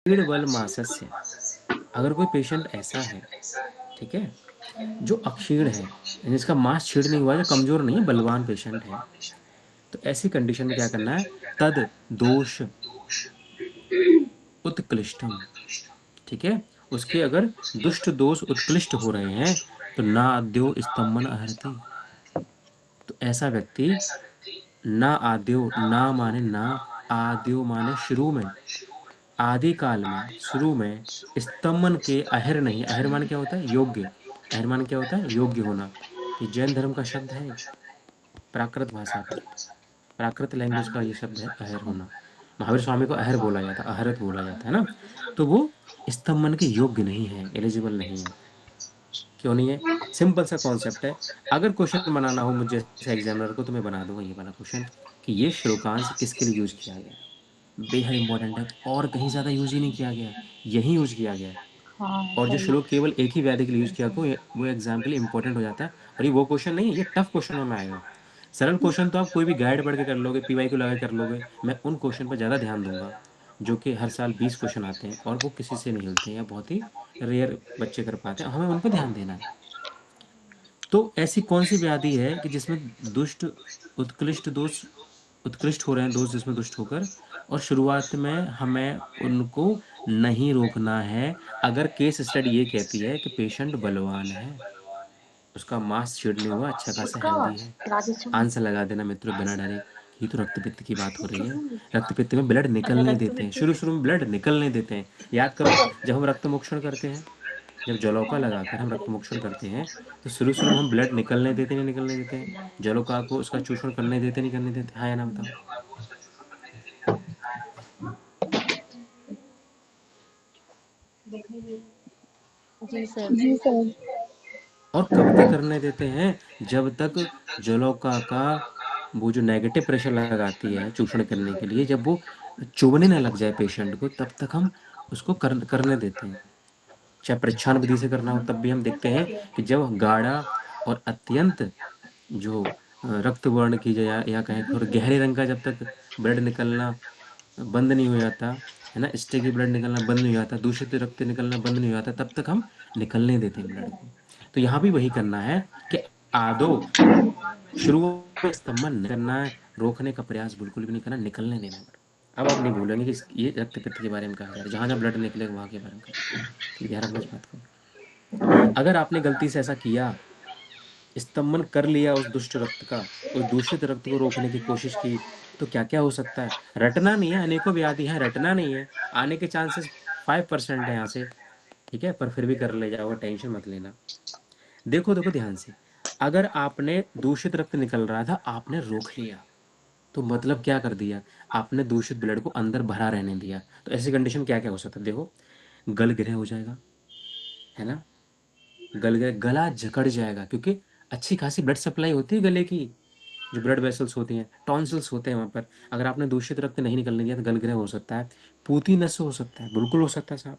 पीड़ बल मासस्य, अगर कोई पेशेंट ऐसा है, ठीक है, जो अक्षीण है, यानी इसका मांस छीड़ नहीं हुआ, जो कमजोर नहीं है, बलवान पेशेंट है, तो ऐसी कंडीशन में क्या करना है? तद दोष उत्कृष्टम, ठीक है, उसके अगर दुष्ट दोष उत्कृष्ट हो रहे हैं तो ना आद्यो स्तंभन अहरति, तो ऐसा व्यक्ति ना आद्यो, ना माने ना, आद्यो माने शुरू में, आदि काल में, शुरू में, स्तंभन के अहिर नहीं, अहिर मान क्या होता है? योग्य, अहिर मान क्या होता है? योग्य होना। ये जैन धर्म का शब्द है, प्राकृत भाषा का, प्राकृत लैंग्वेज का ये शब्द है अहिर होना। महावीर स्वामी को अहिर बोला जाता, अहरत बोला जाता है ना, तो वो स्तंभन के योग्य नहीं है, एलिजिबल नहीं है। क्यों नहीं है? सिंपल सा कॉन्सेप्ट है। अगर क्वेश्चन बनाना हो मुझे जैसे एग्जामिनर को, तो मैं बना दूंगा ये वाला क्वेश्चन कि ये श्लोकांश किसके लिए यूज किया गया है। बेहद इंपॉर्टेंट है, और कहीं ज्यादा यूज ही नहीं किया गया है, यही यूज किया गया है। हाँ और जो सही। श्लोक केवल एक ही व्याधि के लिए यूज किया को वो एग्जाम के लिए इंपॉर्टेंट हो जाता है। और ये वो क्वेश्चन नहीं है, ये टफ क्वेश्चनों में आएगा। सरल क्वेश्चन तो आप कोई भी गाइड पढ़ के कर लोगे, पीवाई को लगा कर लोगे। मैं उन क्वेश्चन पर ज्यादा ध्यान दूंगा जो कि हर साल 20 क्वेश्चन आते हैं और वो किसी से नहीं मिलते हैं या बहुत ही रेयर बच्चे कर पाते हैं, हमें उन पर ध्यान देना है। तो ऐसी कौन सी व्याधि है कि जिसमें दुष्ट उत्कृष्ट दोष उत्कृष्ट हो रहे हैं, दोष जिसमें दुष्ट होकर, और शुरुआत में हमें उनको नहीं रोकना है। अगर केस स्टडी ये कहती है कि पेशेंट बलवान है, उसका मांस छीड़ नहीं हुआ, अच्छा खासा उसका हेल्दी है, राजस्थान आंसर लगा देना मित्रों बिना डरे। ये तो रक्तपित्त की बात हो रही है। रक्तपित्त में ब्लड निकलने रक्त देते हैं, में। शुरू शुरू में ब्लड निकलने देते हैं। याद करो, जब हम रक्त मोक्षण करते हैं, जब जलौका लगाकर हम रक्त मोक्षण करते हैं, तो शुरू शुरू में हम ब्लड निकलने देते नहीं निकलने देते हैं, जलौका को उसका चूषण करने देते नहीं करने देते, हाँ या ना बताओ। जी सर। जी सर। और कब तक करने देते हैं? जब तक जलौका का वो जो नेगेटिव प्रेशर लगाती है चूषण करने के लिए, जब वो चुभने ना लग जाए पेशेंट को, तब तक हम उसको करने देते हैं। चाहे प्रच्छान विधि से करना हो तब भी हम देखते हैं कि जब गाढ़ा और अत्यंत जो रक्त वर्ण की या कहें थोड़े गहरे रंग का जब तक ब्लड निकलना बंद नहीं हो जाता है ना, स्टेकी ब्लड निकलना बंद नहीं हो जाता, दूषित रक्त निकलना बंद नहीं हो जाता, तब तक हम निकलने देते हैं ब्लड को। तो यहाँ भी वही करना है कि आदो शुरू में स्तंभन नहीं करना है, रोकने का प्रयास बिल्कुल भी नहीं करना, निकलने देना है। अब आप नहीं भूलेंगे कि ये रक्त पित्त के बारे में कहा जा रहा है, जहाँ जहाँ ब्लड निकलेगा वहाँ के बारे में कहा। ठीक, ध्यान रखना इस बात को। अगर आपने गलती से ऐसा किया, स्तंभन कर लिया उस दुष्ट रक्त का, उस दूषित रक्त को रोकने की कोशिश की, तो क्या क्या हो सकता है? रटना नहीं है, अनेकों व्याधि है, रटना नहीं है, आने के चांसेस 5% है यहाँ से, ठीक है, पर फिर भी कर ले जाओगे, टेंशन मत लेना। देखो देखो ध्यान से, अगर आपने दूषित रक्त निकल रहा था, आपने रोक लिया, तो मतलब क्या कर दिया? आपने दूषित ब्लड को अंदर भरा रहने दिया। तो ऐसी कंडीशन क्या क्या हो सकता है? देखो, गलग्रह हो जाएगा, है ना, गला जकड़ जाएगा, क्योंकि अच्छी खासी ब्लड सप्लाई होती है गले की, जो ब्लड वेसल्स होती हैं, टॉन्सिल्स होते हैं वहां पर। अगर आपने दूषित रक्त नहीं निकलने दिया तो गलग्रह हो सकता है, पूती नस हो सकता है, बिल्कुल हो सकता है साहब,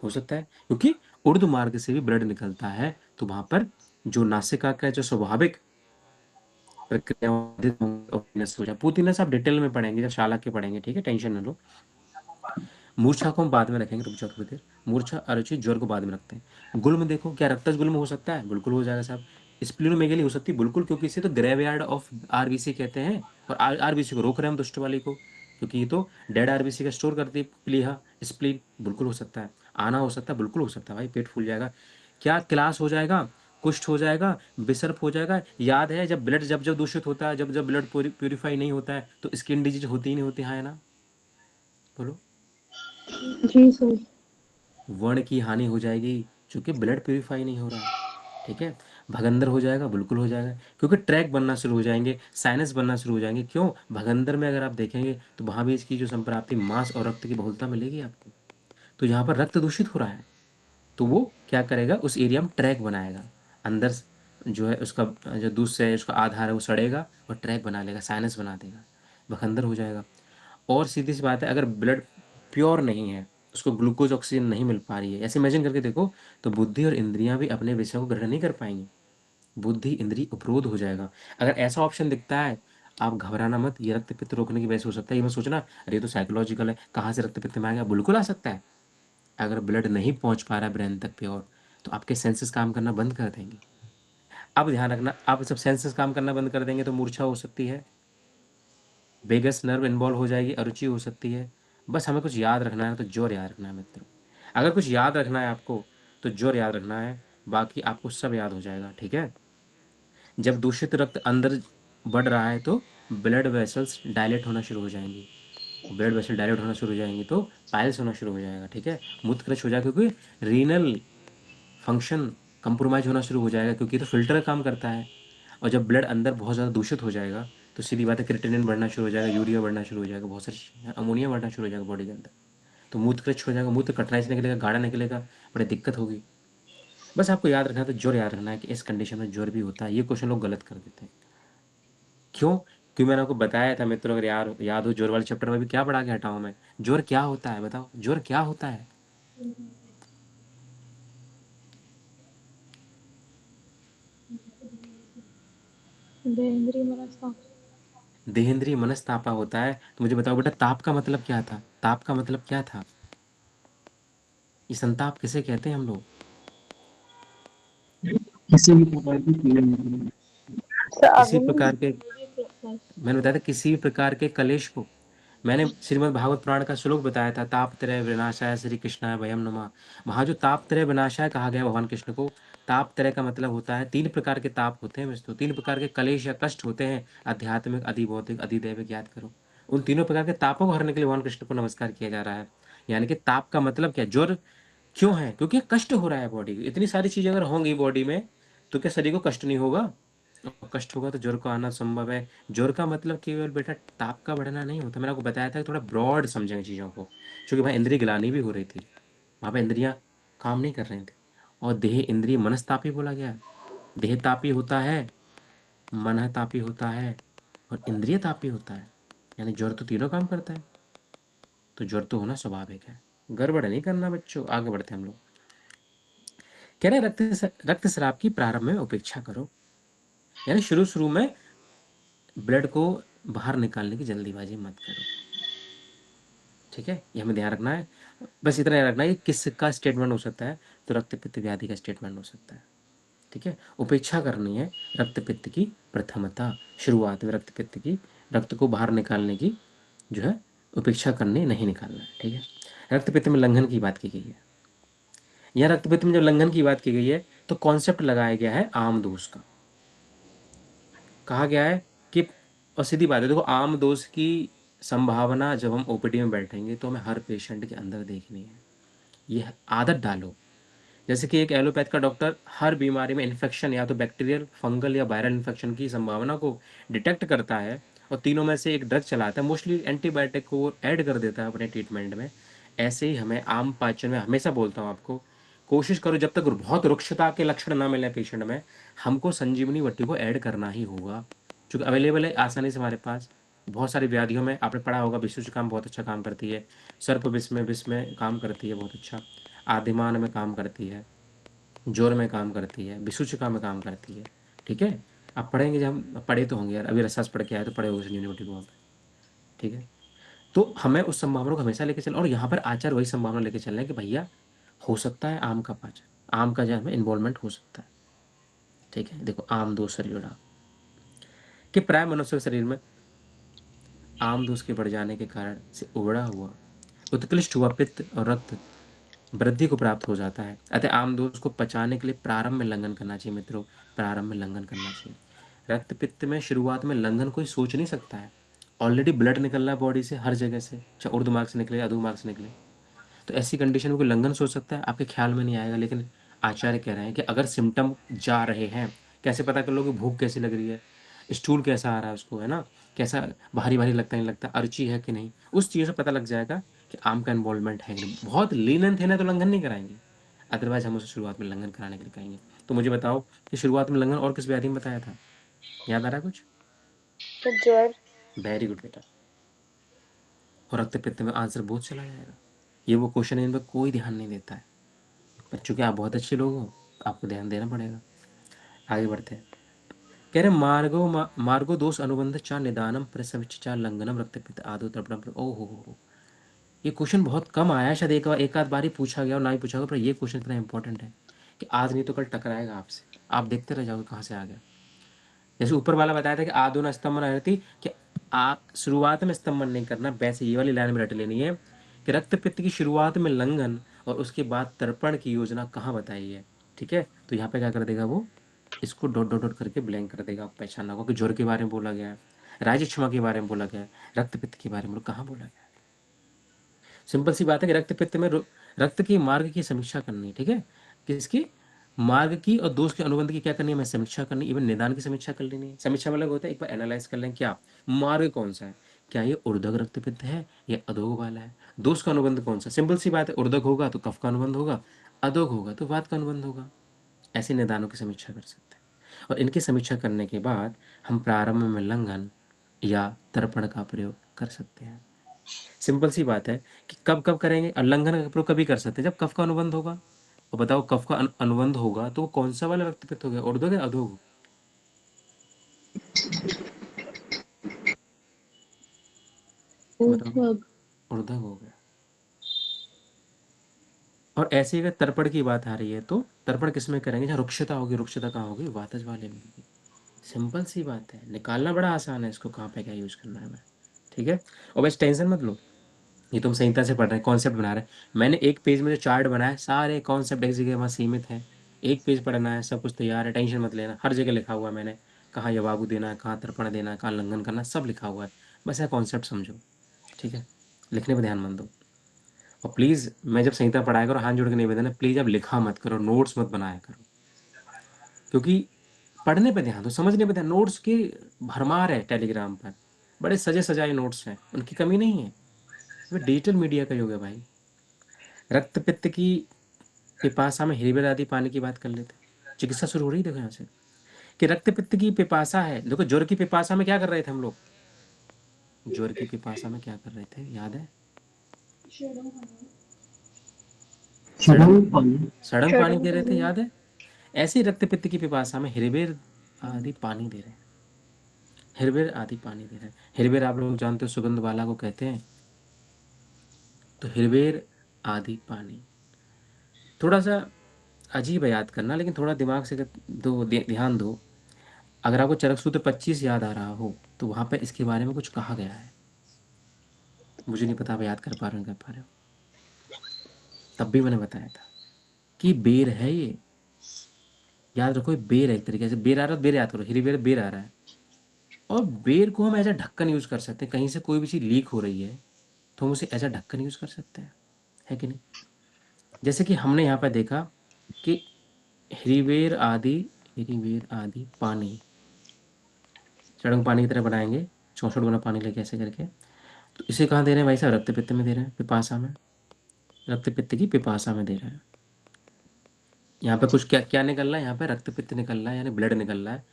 हो सकता है, क्योंकि उर्द मार्ग से भी ब्लड निकलता है, तो वहां पर जो नासिका का जो स्वाभाविक प्रक्रिया हो जाए। पूती नस आप डिटेल में पढ़ेंगे जब शाला के पढ़ेंगे, ठीक है, टेंशन न लो। मूर्छा को हम बाद में रखेंगे, रुक जाओ थोड़ी देर। मूर्छा, अरुचि, ज्वर को बाद में रखते हैं। गुल्म देखो, क्या रक्तज गुल्म हो सकता है? बिल्कुल हो जाएगा साहब। स्प्लीनोमेगेली हो सकती है, बिल्कुल, क्योंकि इसे तो ग्रेवयार्ड ऑफ आरबीसी कहते हैं, और आरबीसी को रोक रहे हैं हम, दुष्ट वाली को, क्योंकि ये तो डेड आरबीसी का स्टोर करती है प्लीहा। स्प्लीन बिल्कुल हो सकता है, आना हो सकता है, बिल्कुल हो सकता है भाई, पेट फूल जाएगा, क्या क्लास हो जाएगा, कुष्ठ हो जाएगा, बिसर्प हो जाएगा। याद है जब ब्लड जब जब दूषित होता है, जब जब ब्लड प्यूरिफाई नहीं होता है, तो स्किन डिजीज होती ही नहीं होती, हाँ है ना, बोलो। जी सर। वर्ण की हानि हो जाएगी, क्योंकि ब्लड प्यूरिफाई नहीं हो रहा है, ठीक है। भगंदर हो जाएगा, बिल्कुल हो जाएगा, क्योंकि ट्रैक बनना शुरू हो जाएंगे, साइनस बनना शुरू हो जाएंगे। क्यों? भगंदर में अगर आप देखेंगे तो वहां भी इसकी जो संप्राप्ति मांस और रक्त की बहुलता मिलेगी आपको। तो जहां पर रक्त दूषित हो रहा है, तो वो क्या करेगा, उस एरिया में ट्रैक बनाएगा, अंदर जो है उसका जो दूध से उसका आधार है वो सड़ेगा और ट्रैक बना लेगा, साइनस बना देगा, भगंदर हो जाएगा। और सीधी सी बात है, अगर ब्लड प्योर नहीं है, उसको ग्लूकोज ऑक्सीजन नहीं मिल पा रही है, ऐसे इमेजिन करके देखो, तो बुद्धि और इंद्रियां भी अपने विषय को ग्रहण नहीं कर पाएंगी, बुद्धि इंद्रिय उपरोध हो जाएगा। अगर ऐसा ऑप्शन दिखता है, आप घबराना मत, ये रक्त पित्त रोकने की वजह से हो सकता है। ये मत सोचना अरे ये तो साइकोलॉजिकल है, कहाँ से रक्त पित्त में आ गया। बिल्कुल आ सकता है। अगर ब्लड नहीं पहुंच पा रहा है ब्रेन तक प्योर, तो आपके सेंसेस काम करना बंद कर देंगे। अब ध्यान रखना, आप जब सेंसेस काम करना बंद कर देंगे तो मूर्छा हो सकती है, वेगस नर्व इन्वॉल्व हो जाएगी, अरुचि हो सकती है। बस हमें कुछ याद रखना है, तो जोर याद रखना है मित्रों। अगर कुछ याद रखना है आपको, तो जोर याद रखना है, बाकी आपको सब याद हो जाएगा। ठीक है। जब दूषित रक्त अंदर बढ़ रहा है तो ब्लड वेसल्स डायलेट होना शुरू हो जाएंगी। ब्लड वेसल डायलेट होना शुरू हो जाएंगी तो पाइल्स होना शुरू हो जाएगा। ठीक है। मूत्रक्रच हो जाएगा, क्योंकि रीनल फंक्शन कंप्रोमाइज होना शुरू हो जाएगा, क्योंकि तो फिल्टर काम करता है। और जब ब्लड अंदर बहुत ज़्यादा दूषित हो जाएगा, तो सीधी बात है क्रिएटिनिन बढ़ना शुरू हो जाएगा, यूरिया बढ़ना शुरू हो जाएगा, बहुत सारी चीज़ें, अमोनिया बढ़ना शुरू हो जाएगा बॉडी के अंदर। तो मूत्रकृच हो जाएगा, मूत्र कठिनाई से निकलेगा, गाढ़ा निकलेगा, बड़ी दिक्कत होगी। बस आपको याद रखना है, तो जोर याद रखना है कि इस कंडीशन में जोर भी होता है। ये क्वेश्चन लोग गलत कर देते हैं। क्यों? क्यों मैंने आपको बताया था मित्रों, अगर यार याद हो, जोर वाले चैप्टर में भी क्या पढ़ा के हटा हूँ मैं। जोर क्या होता है बताओ, जोर क्या होता है? देहेंद्रीय मनस्ताप। देहेंद्रीय मनस्तापा होता है। तो मुझे बताओ बेटा, ताप का मतलब क्या था? ताप का मतलब क्या था? ये संताप किसे कहते हैं हम लोग? किसी भी प्रकार की कीड़े मकोड़े। किसी प्रकार के, प्लस। मैंने बताया था किसी भी प्रकार के कलेश को। मैंने श्रीमद् भागवत पुराण का श्लोक बताया था, तापत्रय विनाशाय श्री कृष्णाय वयम नमः। वहाँ जो तापत्रय विनाशाय कहा गया भगवान कृष्ण को, तापत्रय का मतलब होता है तीन प्रकार के ताप होते हैं मित्रों, तीन प्रकार के कलेश या कष्ट होते हैं, आध्यात्मिक, अधिभौतिक, अधिदैविक, याद करो। उन तीनों प्रकार के तापों को हरने के लिए भगवान कृष्ण को नमस्कार किया जा रहा है। यानी कि ताप का मतलब क्या, ज्वर क्यों है? क्योंकि कष्ट हो रहा है बॉडी को। इतनी सारी चीजें अगर होंगी बॉडी में, तो क्या शरीर को कष्ट नहीं होगा? और कष्ट होगा तो ज्वर को आना संभव है। ज्वर का मतलब केवल बेटा ताप का बढ़ना नहीं होता। मैंने आपको बताया था कि थोड़ा ब्रॉड समझेंगे चीज़ों को, क्योंकि वहाँ इंद्रिय ग्लानि भी हो रही थी, वहाँ पे इंद्रियां काम नहीं कर रही थी। और देह इंद्रिय मनस्तापी बोला गया। देह तापी होता है, मन तापी होता है, और इंद्रिय तापी होता है। यानी ज्वर तो तीनों काम करता है, तो ज्वर तो होना स्वाभाविक है। गड़बड़ नहीं करना बच्चों। आगे बढ़ते हैं हम लोग। कह रहे हैं रक्त स्राव की प्रारंभ में उपेक्षा करो। यानी शुरू शुरू में ब्लड को बाहर निकालने की जल्दीबाजी मत करो। ठीक है, ये हमें ध्यान रखना है। बस इतना ध्यान रखना है कि किसका स्टेटमेंट हो सकता है, तो रक्त पित्त व्याधि का स्टेटमेंट हो सकता है। ठीक है, उपेक्षा करनी है रक्त पित्त की प्रथमता, शुरुआत में रक्त पित्त की, रक्त को बाहर निकालने की जो है उपेक्षा करनी, नहीं निकालना है। ठीक है। रक्त पित्त में लंघन की बात की गई है। यहाँ रक्त पित्त में जब लंघन की बात की गई है, तो कॉन्सेप्ट लगाया गया है आम दोष का। कहा गया है कि, और सीधी बात है देखो, आम दोष की संभावना जब हम ओपीडी में बैठेंगे तो हमें हर पेशेंट के अंदर देखनी है। ये आदत डालो। जैसे कि एक एलोपैथ का डॉक्टर हर बीमारी में इन्फेक्शन या तो बैक्टीरियल, फंगल या वायरल इन्फेक्शन की संभावना को डिटेक्ट करता है, और तीनों में से एक ड्रग चलाता है, मोस्टली एंटीबायोटिक को वो ऐड कर देता है अपने ट्रीटमेंट में। ऐसे ही हमें आम पाचन में, हमेशा बोलता हूँ आपको, कोशिश करो जब तक बहुत रुक्षता के लक्षण ना मिले पेशेंट में, हमको संजीवनी बट्टी को ऐड करना ही होगा, क्योंकि अवेलेबल है आसानी से हमारे पास। बहुत सारी व्याधियों में आपने पढ़ा होगा, विसूचिकाम बहुत अच्छा काम करती है, सर्प विष में काम करती है बहुत अच्छा, आदिमान में काम करती है, जोर में काम करती है, विसूचिका में काम करती है। ठीक है। आप पढ़ेंगे, जब हम पढ़े तो होंगे यार, अभी रसास पढ़ के आए तो पढ़े होंगे संजीवनी को वहाँ पे। ठीक है। तो हमें उस संभावना को हमेशा लेके चलना, और यहाँ पर आचार वही संभावना लेके चलना है कि भैया हो सकता है आम का पाचन, आम का जो है इन्वॉल्वमेंट हो सकता है। ठीक है। देखो आम दोष से जुड़ा, कि प्राय मनुष्य के शरीर में आम दोष के बढ़ जाने के कारण से उबड़ा हुआ, उत्कृष्ट हुआ पित्त और रक्त वृद्धि को प्राप्त हो जाता है। अतः आम दोष को पचाने के लिए प्रारंभ में लंघन करना चाहिए मित्रों, प्रारंभ में लंघन करना चाहिए। रक्त पित्त में शुरुआत में लंघन कोई सोच नहीं सकता है। ऑलरेडी ब्लड निकल रहा है बॉडी से हर जगह से, चाहे उर्दू मार्ग से निकले या अधू मार्ग से निकले। तो ऐसी कंडीशन में कोई लंघन सोच सकता है? आपके ख्याल में नहीं आएगा। लेकिन आचार्य कह रहे हैं कि अगर सिम्टम जा रहे हैं, कैसे पता कर लो कि भूख कैसी लग रही है, स्टूल कैसा आ रहा है उसको, है ना, कैसा भारी भारी लगता नहीं लगता, अर्ची है कि नहीं, उस चीज़ से पता लग जाएगा कि आम का इन्वॉल्वमेंट है कि नहीं। बहुत लीनेंट है ना, तो लंघन नहीं कराएंगे, अदरवाइज हम उसे शुरुआत में लंघन कराने के लिए कहेंगे। तो मुझे बताओ कि शुरुआत में लंघन और किस व्याधि में बताया था? याद आ रहा है कुछ? तो ज्वर। वेरी गुड बेटा। और रक्त पित्त में आंसर बहुत चला जाएगा। ये वो क्वेश्चन है इन पर कोई ध्यान नहीं देता है, पर चूंकि आप बहुत अच्छे लोग हो, आपको ध्यान देना पड़ेगा। आगे बढ़ते हैं। कह रहे मार्गो दोष अनुबंध चा निदानम प्रसविच चा लंघनम रक्तपित्त आदो तर्पणम। ओहो, ये क्वेश्चन बहुत कम आया है, शायद एक आध बार ही पूछा गया और ना ही पूछा गया, पर ये क्वेश्चन इतना इंपॉर्टेंट है कि आज नहीं तो कल टकराएगा आपसे, आप देखते रह जाओगे कहाँ से आ गया। जैसे ऊपर वाला बताया था कि आदो न स्तंभन रहती कि शुरुआत में स्तंभन नहीं करना, वैसे ये वाली लाइन में रट लेनी है कि रक्त पित्त की शुरुआत में लंघन और उसके बाद तर्पण की योजना कहाँ बताई है। ठीक है, तो यहाँ पे क्या कर देगा वो, इसको डॉट डॉट डॉट करके ब्लैंक कर देगा, पहचानना होगा कि ज्वर के बारे में बोला गया है, राज्य क्षमा के बारे में बोला गया है, रक्त पित्त के बारे में कहाँ बोला गया है। सिंपल सी बात है कि रक्त पित्त में रक्त के मार्ग की समीक्षा करनी, ठीक है, किसकी, मार्ग की और दोष के अनुबंध की क्या करनी है, मैं समीक्षा करनी, इवन निदान की समीक्षा कर लेनी है। समीक्षा मतलब होता है एक बार एनालाइज कर लें क्या मार्ग कौन सा है, क्या ये ऊर्ध्व रक्तपित्त है या अधोग वाला है, दोष का अनुबंध कौन सा। सिंपल सी बात है, ऊर्ध्व होगा तो कफ का अनुबंध होगा, अधोग होगा तो वात का अनुबंध होगा। ऐसे निदानों की समीक्षा कर सकते हैं और इनकी समीक्षा करने के बाद हम प्रारंभ में लंघन या तर्पण का प्रयोग कर सकते हैं। सिंपल सी बात है कि कब कब करेंगे, उल्लंघन का प्रयोग कभी कर सकते हैं जब कफ का अनुबंध होगा। और बताओ कफ का अनुबंध होगा तो वो कौन सा वाला रक्तपित्त हो गया, ऊर्ध्व या अधोग। बताओ, ऊर्ध्व। ऊर्ध्व हो गया। और ऐसे ही अगर तर्पण की बात आ रही है तो तर्पण किस में करेंगे, जहाँ रुक्षता होगी, रुक्षता कहाँ होगी, वातज वाले में होगी। सिंपल सी बात है, निकालना बड़ा आसान है, इसको कहाँ पे क्या यूज करना है मैं। ठीक है, और बस टेंशन मत लो, ये तुम संहिता से पढ़ रहे हैं, कॉन्सेप्ट बना रहे हैं। मैंने एक पेज में जो चार्ट बनाया है, सारे कॉन्सेप्ट एक जगह वहाँ सीमित है, एक पेज पढ़ना है, सब कुछ तैयार है, टेंशन मत लेना, हर जगह लिखा हुआ है मैंने, कहाँ यवागु देना है, कहाँ तर्पण देना है, कहाँ लंघन करना है, सब लिखा हुआ है। बस यह कॉन्सेप्ट समझो, ठीक है, लिखने पर ध्यान मत दो। और प्लीज़ मैं जब संहिता पढ़ाया करो, हाथ जोड़ के निवेदन है, प्लीज़ अब लिखा मत करो, नोट्स मत बनाया करो, क्योंकि पढ़ने पे ध्यान दो, समझने पे ध्यान। नोट्स की भरमार है टेलीग्राम पर, बड़े सजे सजाए नोट्स हैं, उनकी कमी नहीं है। वे डिजिटल मीडिया का युग है भाई। रक्त पित्त की पिपासा में हिरवेर आदि पानी की बात कर लेते हैं। चिकित्सा शुरू हो रही है, देखो यहाँ से कि रक्त पित्त की पिपासा है। देखो ज्वर की पिपासा में क्या कर रहे थे हम लोग, ज्वर की पिपासा में क्या कर रहे थे, याद है, सड़न सड़न पानी। सड़न पानी शरण दे रहे थे, पानी। याद है। ऐसे ही रक्त पित्त की पिपासा में हिरवेर आदि पानी दे रहे हैं, हिरवेर आदि पानी दे रहे हैं। हिरवेर आप लोग जानते हो सुगंध वाला को कहते हैं, तो हिरवेर आदि पानी थोड़ा सा अजीब है याद करना, लेकिन थोड़ा दिमाग से ध्यान दो। अगर आपको चरक सूत्र 25 याद आ रहा हो तो वहां पे इसके बारे में कुछ कहा गया है, मुझे नहीं पता आप याद कर पा रहे हो कर पा रहे हो। तब भी मैंने बताया था कि बेर है ये, याद रखो, ये बेर है, एक तरीके से बेर आ रहा है, बेर याद करो, हिरी बेर, बेर आ रहा है। और बेर को हम एज अ ढक्कन यूज कर सकते हैं, कहीं से कोई भी चीज लीक हो रही है तो हम उसे एज अ ढक्कन यूज कर सकते हैं, है कि नहीं। जैसे कि हमने यहाँ पर देखा कि हिरीवेर आदि, हिरीवेर आदि पानी चढ़ंग पानी की तरह बनाएंगे, 64 गुना पानी लेके ऐसे करके, तो इसे कहाँ दे रहे हैं भाई साहब, रक्त पित्त में दे रहे हैं, पिपासा में, रक्त पित्त की पिपासा में दे रहे हैं। यहाँ पे कुछ क्या क्या निकल रहा है, यहाँ पे रक्त पित्त निकल रहा है, यानी ब्लड निकल रहा है,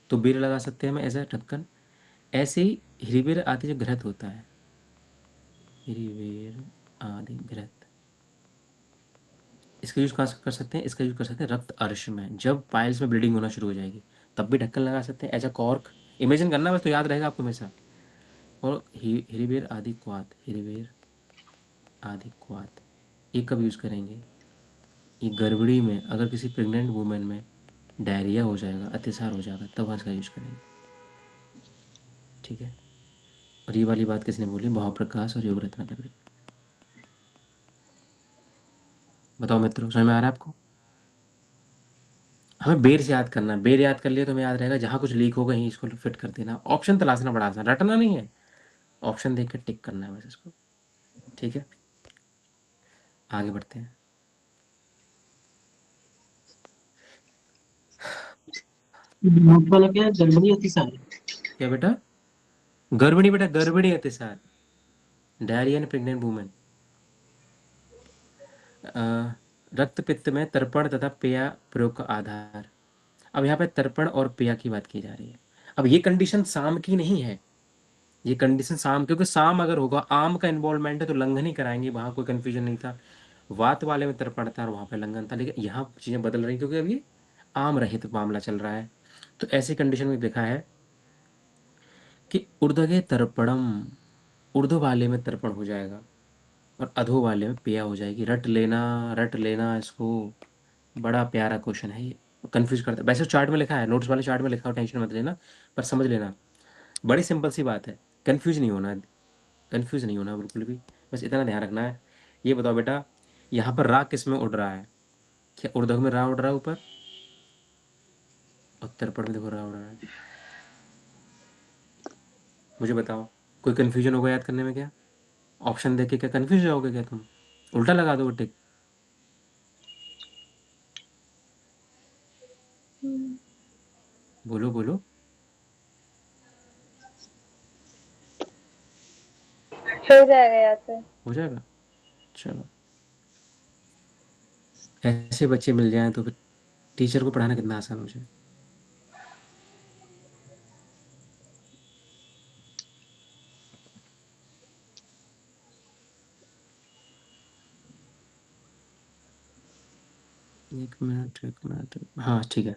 तो बीर लगा सकते हैं हम एज अ ढक्कन। ऐसे ही हिरीवेर आदि जो घृत होता है, हिरीवेर आदि घृत, इसका यूज कहाँ कर सकते हैं, इसका यूज कर सकते हैं रक्त अर्श में, जब पाइल्स में ब्लीडिंग होना शुरू हो जाएगी तब भी ढक्कन लगा सकते हैं एज अ कॉर्क। इमेजिन करना बस, तो याद रहेगा आपको हमेशा। और हिरीवेर आदि क्वाथ, हिरीवेर आदि क्वाथ, ये कब यूज करेंगे, ये गड़बड़ी में, अगर किसी प्रेग्नेंट वुमेन में डायरिया हो जाएगा, अतिसार हो जाएगा, तब इसका यूज करेंगे, ठीक है। और ये वाली बात किसने बोली, भावप्रकाश और योग रत्नाकर ने। बताओ मित्रों, समझ में आ रहा है आपको। हमें बेर से याद करना है, बेर याद कर लिया तो हमें याद रहेगा, जहाँ कुछ लीक होगा यहीं इसको फिट कर देना, ऑप्शन तलाशना बड़ा आसान, रटना नहीं है, ऑप्शन देख कर टिक करना है बस इसको, ठीक है। आगे बढ़ते हैं। नोट वाला क्या है, जर्मनी अतिसार। क्या बेटा, गर्भिणी, बेटा गर्भिणी अतिसार, डायरिया इन प्रेग्नेंट वुमेन। रक्त पित्त में तर्पण तथा पेया प्रयोग का आधार। अब यहाँ पे तर्पण और पेया की बात की जा रही है। अब ये कंडीशन साम की नहीं है, ये कंडीशन साम, क्योंकि साम अगर होगा, आम का इन्वॉल्वमेंट है तो लंघन ही कराएंगे, वहां कोई कंफ्यूजन नहीं था। वात वाले में तर्पण था और वहां पे लंघन था, लेकिन यहाँ चीजें बदल रही क्योंकि अब ये आम रहित मामला चल रहा है। तो ऐसी कंडीशन में देखा है कि ऊर्ध्वगे तर्पणम, ऊर्ध्व वाले में तर्पण हो जाएगा और अधो वाले में पेया हो जाएगी। रट लेना इसको। बड़ा प्यारा क्वेश्चन है ये, कंफ्यूज करता है। वैसे चार्ट में लिखा है, नोट्स वाले चार्ट में लिखा हो, टेंशन मत लेना, पर समझ लेना। बड़ी सिंपल सी बात है, कंफ्यूज नहीं होना, कंफ्यूज नहीं होना बिल्कुल भी, बस इतना ध्यान रखना है। ये बताओ बेटा, यहाँ पर रा किस में उड़ रहा है? क्या ऊर्ध्व में रा उड़ रहा है ऊपर? और तर्पण में देखो रा उड़ रहा है। मुझे बताओ, कोई कंफ्यूजन होगा याद करने में क्या? ऑप्शन देख के क्या कंफ्यूज हो जाओगे क्या तुम? उल्टा लगा दो टिक। बोलो बोलो। हो जाएगा यहाँ पे। हो जाएगा, चलो। ऐसे बच्चे मिल जाएं तो फिर टीचर को पढ़ाना कितना आसान हो जाए। एक मिनट एक मिनट, हाँ ठीक है।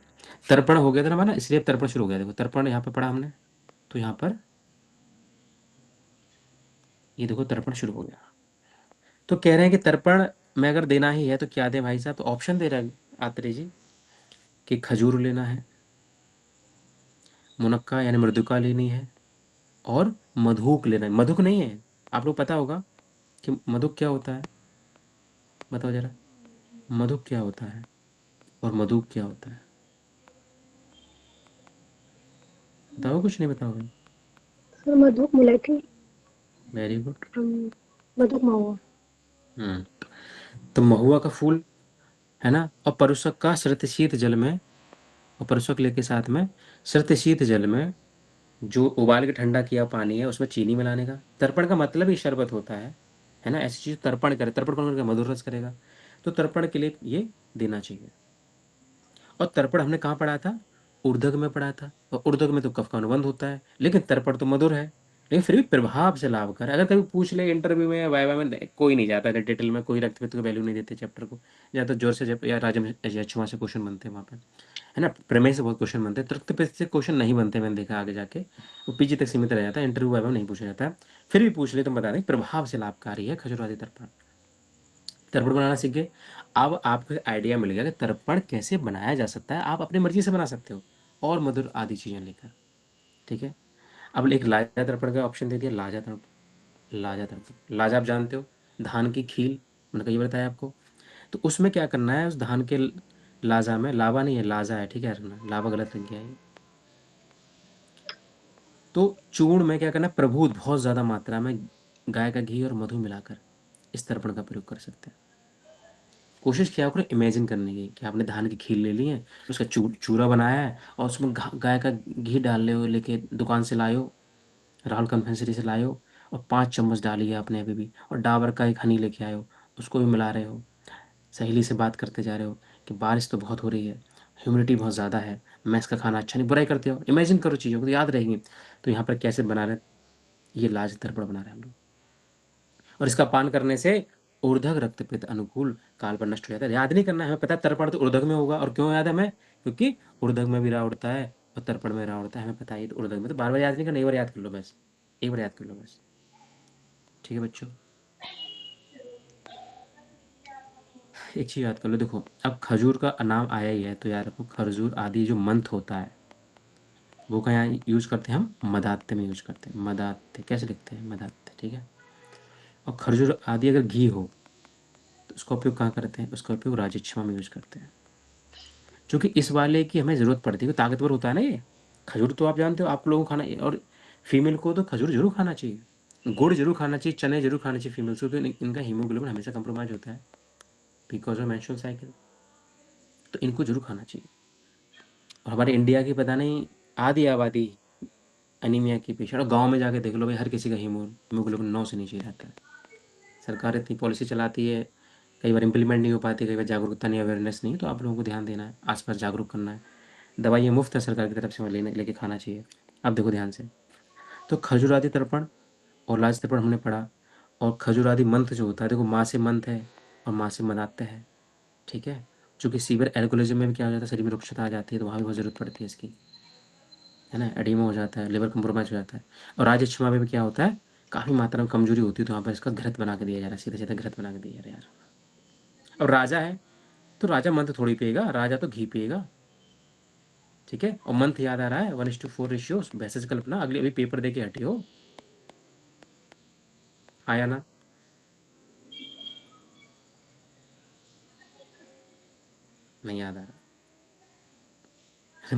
तर्पण हो गया था ना हमारा, इसलिए अब तर्पण शुरू हो गया। देखो तर्पण यहाँ पे पढ़ा हमने, तो यहाँ पर ये देखो तर्पण शुरू हो गया। तो कह रहे हैं कि तर्पण में अगर देना ही है तो क्या दें भाई साहब? तो ऑप्शन दे रहे हैं आत्रेय जी कि खजूर लेना है, मुनक्का यानी मृदुका लेनी है, और मधुक लेना है। मधुक नहीं है, आप लोग पता होगा कि मधुक क्या होता है, बताओ जरा। मधुक क्या होता है और मधुक क्या होता है? बताओ, कुछ नहीं बताओगे? सर मधुक मुलेठी। Very good. मधुक महुआ। हम्म। तो महुआ का फूल है ना, और परुषक का श्रुतशीत जल में, और परुषक लेके साथ में श्रुतशीत जल में जो उबाल के ठंडा किया पानी है उसमें चीनी मिलाने का। तर्पण का मतलब ही शरबत होता है ना। ऐसी चीज तर्पण करे, तर्पण कौन करेगा? मधुर रस करेगा। तो तर्पण के लिए ये देना चाहिए। और तर्पण हमने कहाँ पढ़ा था? ऊर्ध्व में पढ़ा था, और ऊर्ध्व में तो कफ का अनुबंध होता है, लेकिन तर्पण तो मधुर है। लेकिन फिर भी प्रभाव से लाभ कर, अगर कभी पूछ ले इंटरव्यू में या वाइवा में, कोई नहीं जाता है डिटेल में, कोई रक्तपित्त को वैल्यू नहीं देते चैप्टर को। या तो जोर से या राजम यक्षमा से क्वेश्चन बनते हैं वहाँ पे, है ना। प्रमेय से बहुत क्वेश्चन बनते हैं, रक्तपित्त से क्वेश्चन नहीं बनते, मैंने देखा आगे जाके वो पीजी तक सीमित रह जाता है, इंटरव्यू वाइवा में नहीं पूछा जाता है। फिर भी पूछ ले तो बता दें प्रभाव से लाभकारी है खजूरवादी तर्पण। तर्पण बनाना सीख गए। अब आपको आइडिया मिल गया कि तर्पण कैसे बनाया जा सकता है, आप अपनी मर्जी से बना सकते हो, और मधुर आदि चीजें लेकर। ठीक है। अब एक लाजा तर्पण का ऑप्शन दे दिया, लाजा तर्पण। लाजा तर्पण, लाजा आप जानते हो, धान की खील, मैंने कई बार बताया आपको। तो उसमें क्या करना है, उस धान के लाजा में, लावा नहीं है लाजा है, ठीक है, लावा गलत लग गया है। तो चूर्ण में क्या करना है, प्रभुत बहुत ज्यादा मात्रा में गाय का घी और मधु मिलाकर इस तर्पण का प्रयोग कर सकते हैं। कोशिश किया करो इमेजिन करने की कि आपने धान की खीर ले ली है, उसका चूरा बनाया है, और उसमें गाय का घी डाल ले हो, लेके दुकान से लाए हो, राहुल कन्फेक्शनरी से लाए हो, और 5 चम्मच डाली है आपने अभी भी, और डाबर का एक हनी लेके आए हो, उसको भी मिला रहे हो। सहेली से बात करते जा रहे हो कि बारिश तो बहुत हो रही है, ह्यूमिडिटी बहुत ज़्यादा है, मैस का खाना अच्छा नहीं, बुराई करते हो। इमेजिन करो चीज़ों को तो याद रहेंगी। तो यहाँ पर कैसे बना रहे हैं? ये लाज तर्पण बना रहे हैं हम लोग। और इसका पान करने से ऊर्ध्व रक्तपित्त अनुकूल काल पर नष्ट हो जाता है। याद नहीं करना है, हमें पता है तर्पण तो ऊर्ध्व में होगा, और क्यों याद है हमें? क्योंकि ऊर्ध्व में भी रा उड़ता है और तर्पण में रा उड़ता है, हमें पता है। तो ऊर्ध्व में तो बार बार याद नहीं करना, एक बार याद कर लो बस, एक बार याद कर लो बस। ठीक है बच्चों, एक चीज याद कर लो। देखो अब खजूर का नाम आया ही है तो याद रखो, खजूर आदि जो मंथ होता है वो कहाँ यूज करते हैं? हम मदात्ते में यूज करते हैं। मदात्ते कैसे लिखते हैं? मदात्ते, ठीक है। और खजूर आदि अगर घी हो तो उसका उपयोग कहाँ करते हैं? उसका उपयोग राजक्षमा में यूज करते हैं। क्योंकि इस वाले की हमें ज़रूरत पड़ती है, ताकतवर होता है ना ये खजूर। तो आप जानते हो, आप लोगों को खाना, और फीमेल को तो खजूर जरूर खाना चाहिए, गुड़ जरूर खाना चाहिए, चने जरूर खाने चाहिए फीमेल्स को, क्योंकि इनका हीमोग्लोबिन हमेशा कंप्रोमाइज होता है बिकॉज ऑफ मेंस्ट्रुअल साइकिल। तो इनको जरूर खाना चाहिए। और हमारे इंडिया की पता नहीं आधी आबादी एनीमिया की पेशेंट, और गाँव में जाके देख लो भाई, हर किसी का हीमोग्लोबिन 9 से नीचे रहता है। सरकार इतनी पॉलिसी चलाती है, कई बार इम्प्लीमेंट नहीं हो पाती, कई बार जागरूकता नहीं, अवेयरनेस नहीं। तो आप लोगों को ध्यान देना है, आसपास जागरूक करना है। दवाइयाँ मुफ्त है सरकार की तरफ से, लेने लेके खाना चाहिए। अब देखो ध्यान से, तो खजूरादि तर्पण और लाज तर्पण हमने पढ़ा। और खजूरादि मंत्र जो होता है, देखो माँ से मंत्र है और माँ से मनाते हैं, ठीक है। चूँकि सीवियर एल्कोहलिज्म में भी क्या हो जाता है, शरीर में रुक्षता आ जाती है, तो वहाँ भी बहुत ज़रूरत पड़ती है इसकी। है ना, एडीमा हो जाता है, लिवर कंप्रोमाइज हो जाता है। और राजस्थमा में भी क्या होता है, काफ़ी मात्रा में कमजोरी होती है, तो वहाँ पर इसका घृत बना के दिया जा रहा है, सीधे सीधे घृत बना के दिया जा रहा है यार। और राजा है तो राजा मंथ थोड़ी पिएगा, राजा तो घी पिएगा। ठीक है, और मंथ याद आ रहा है 1:4 रेशियो, वैसे से कल्पना अगले अभी पेपर दे के हटे हो, आया ना? नहीं याद आ रहा।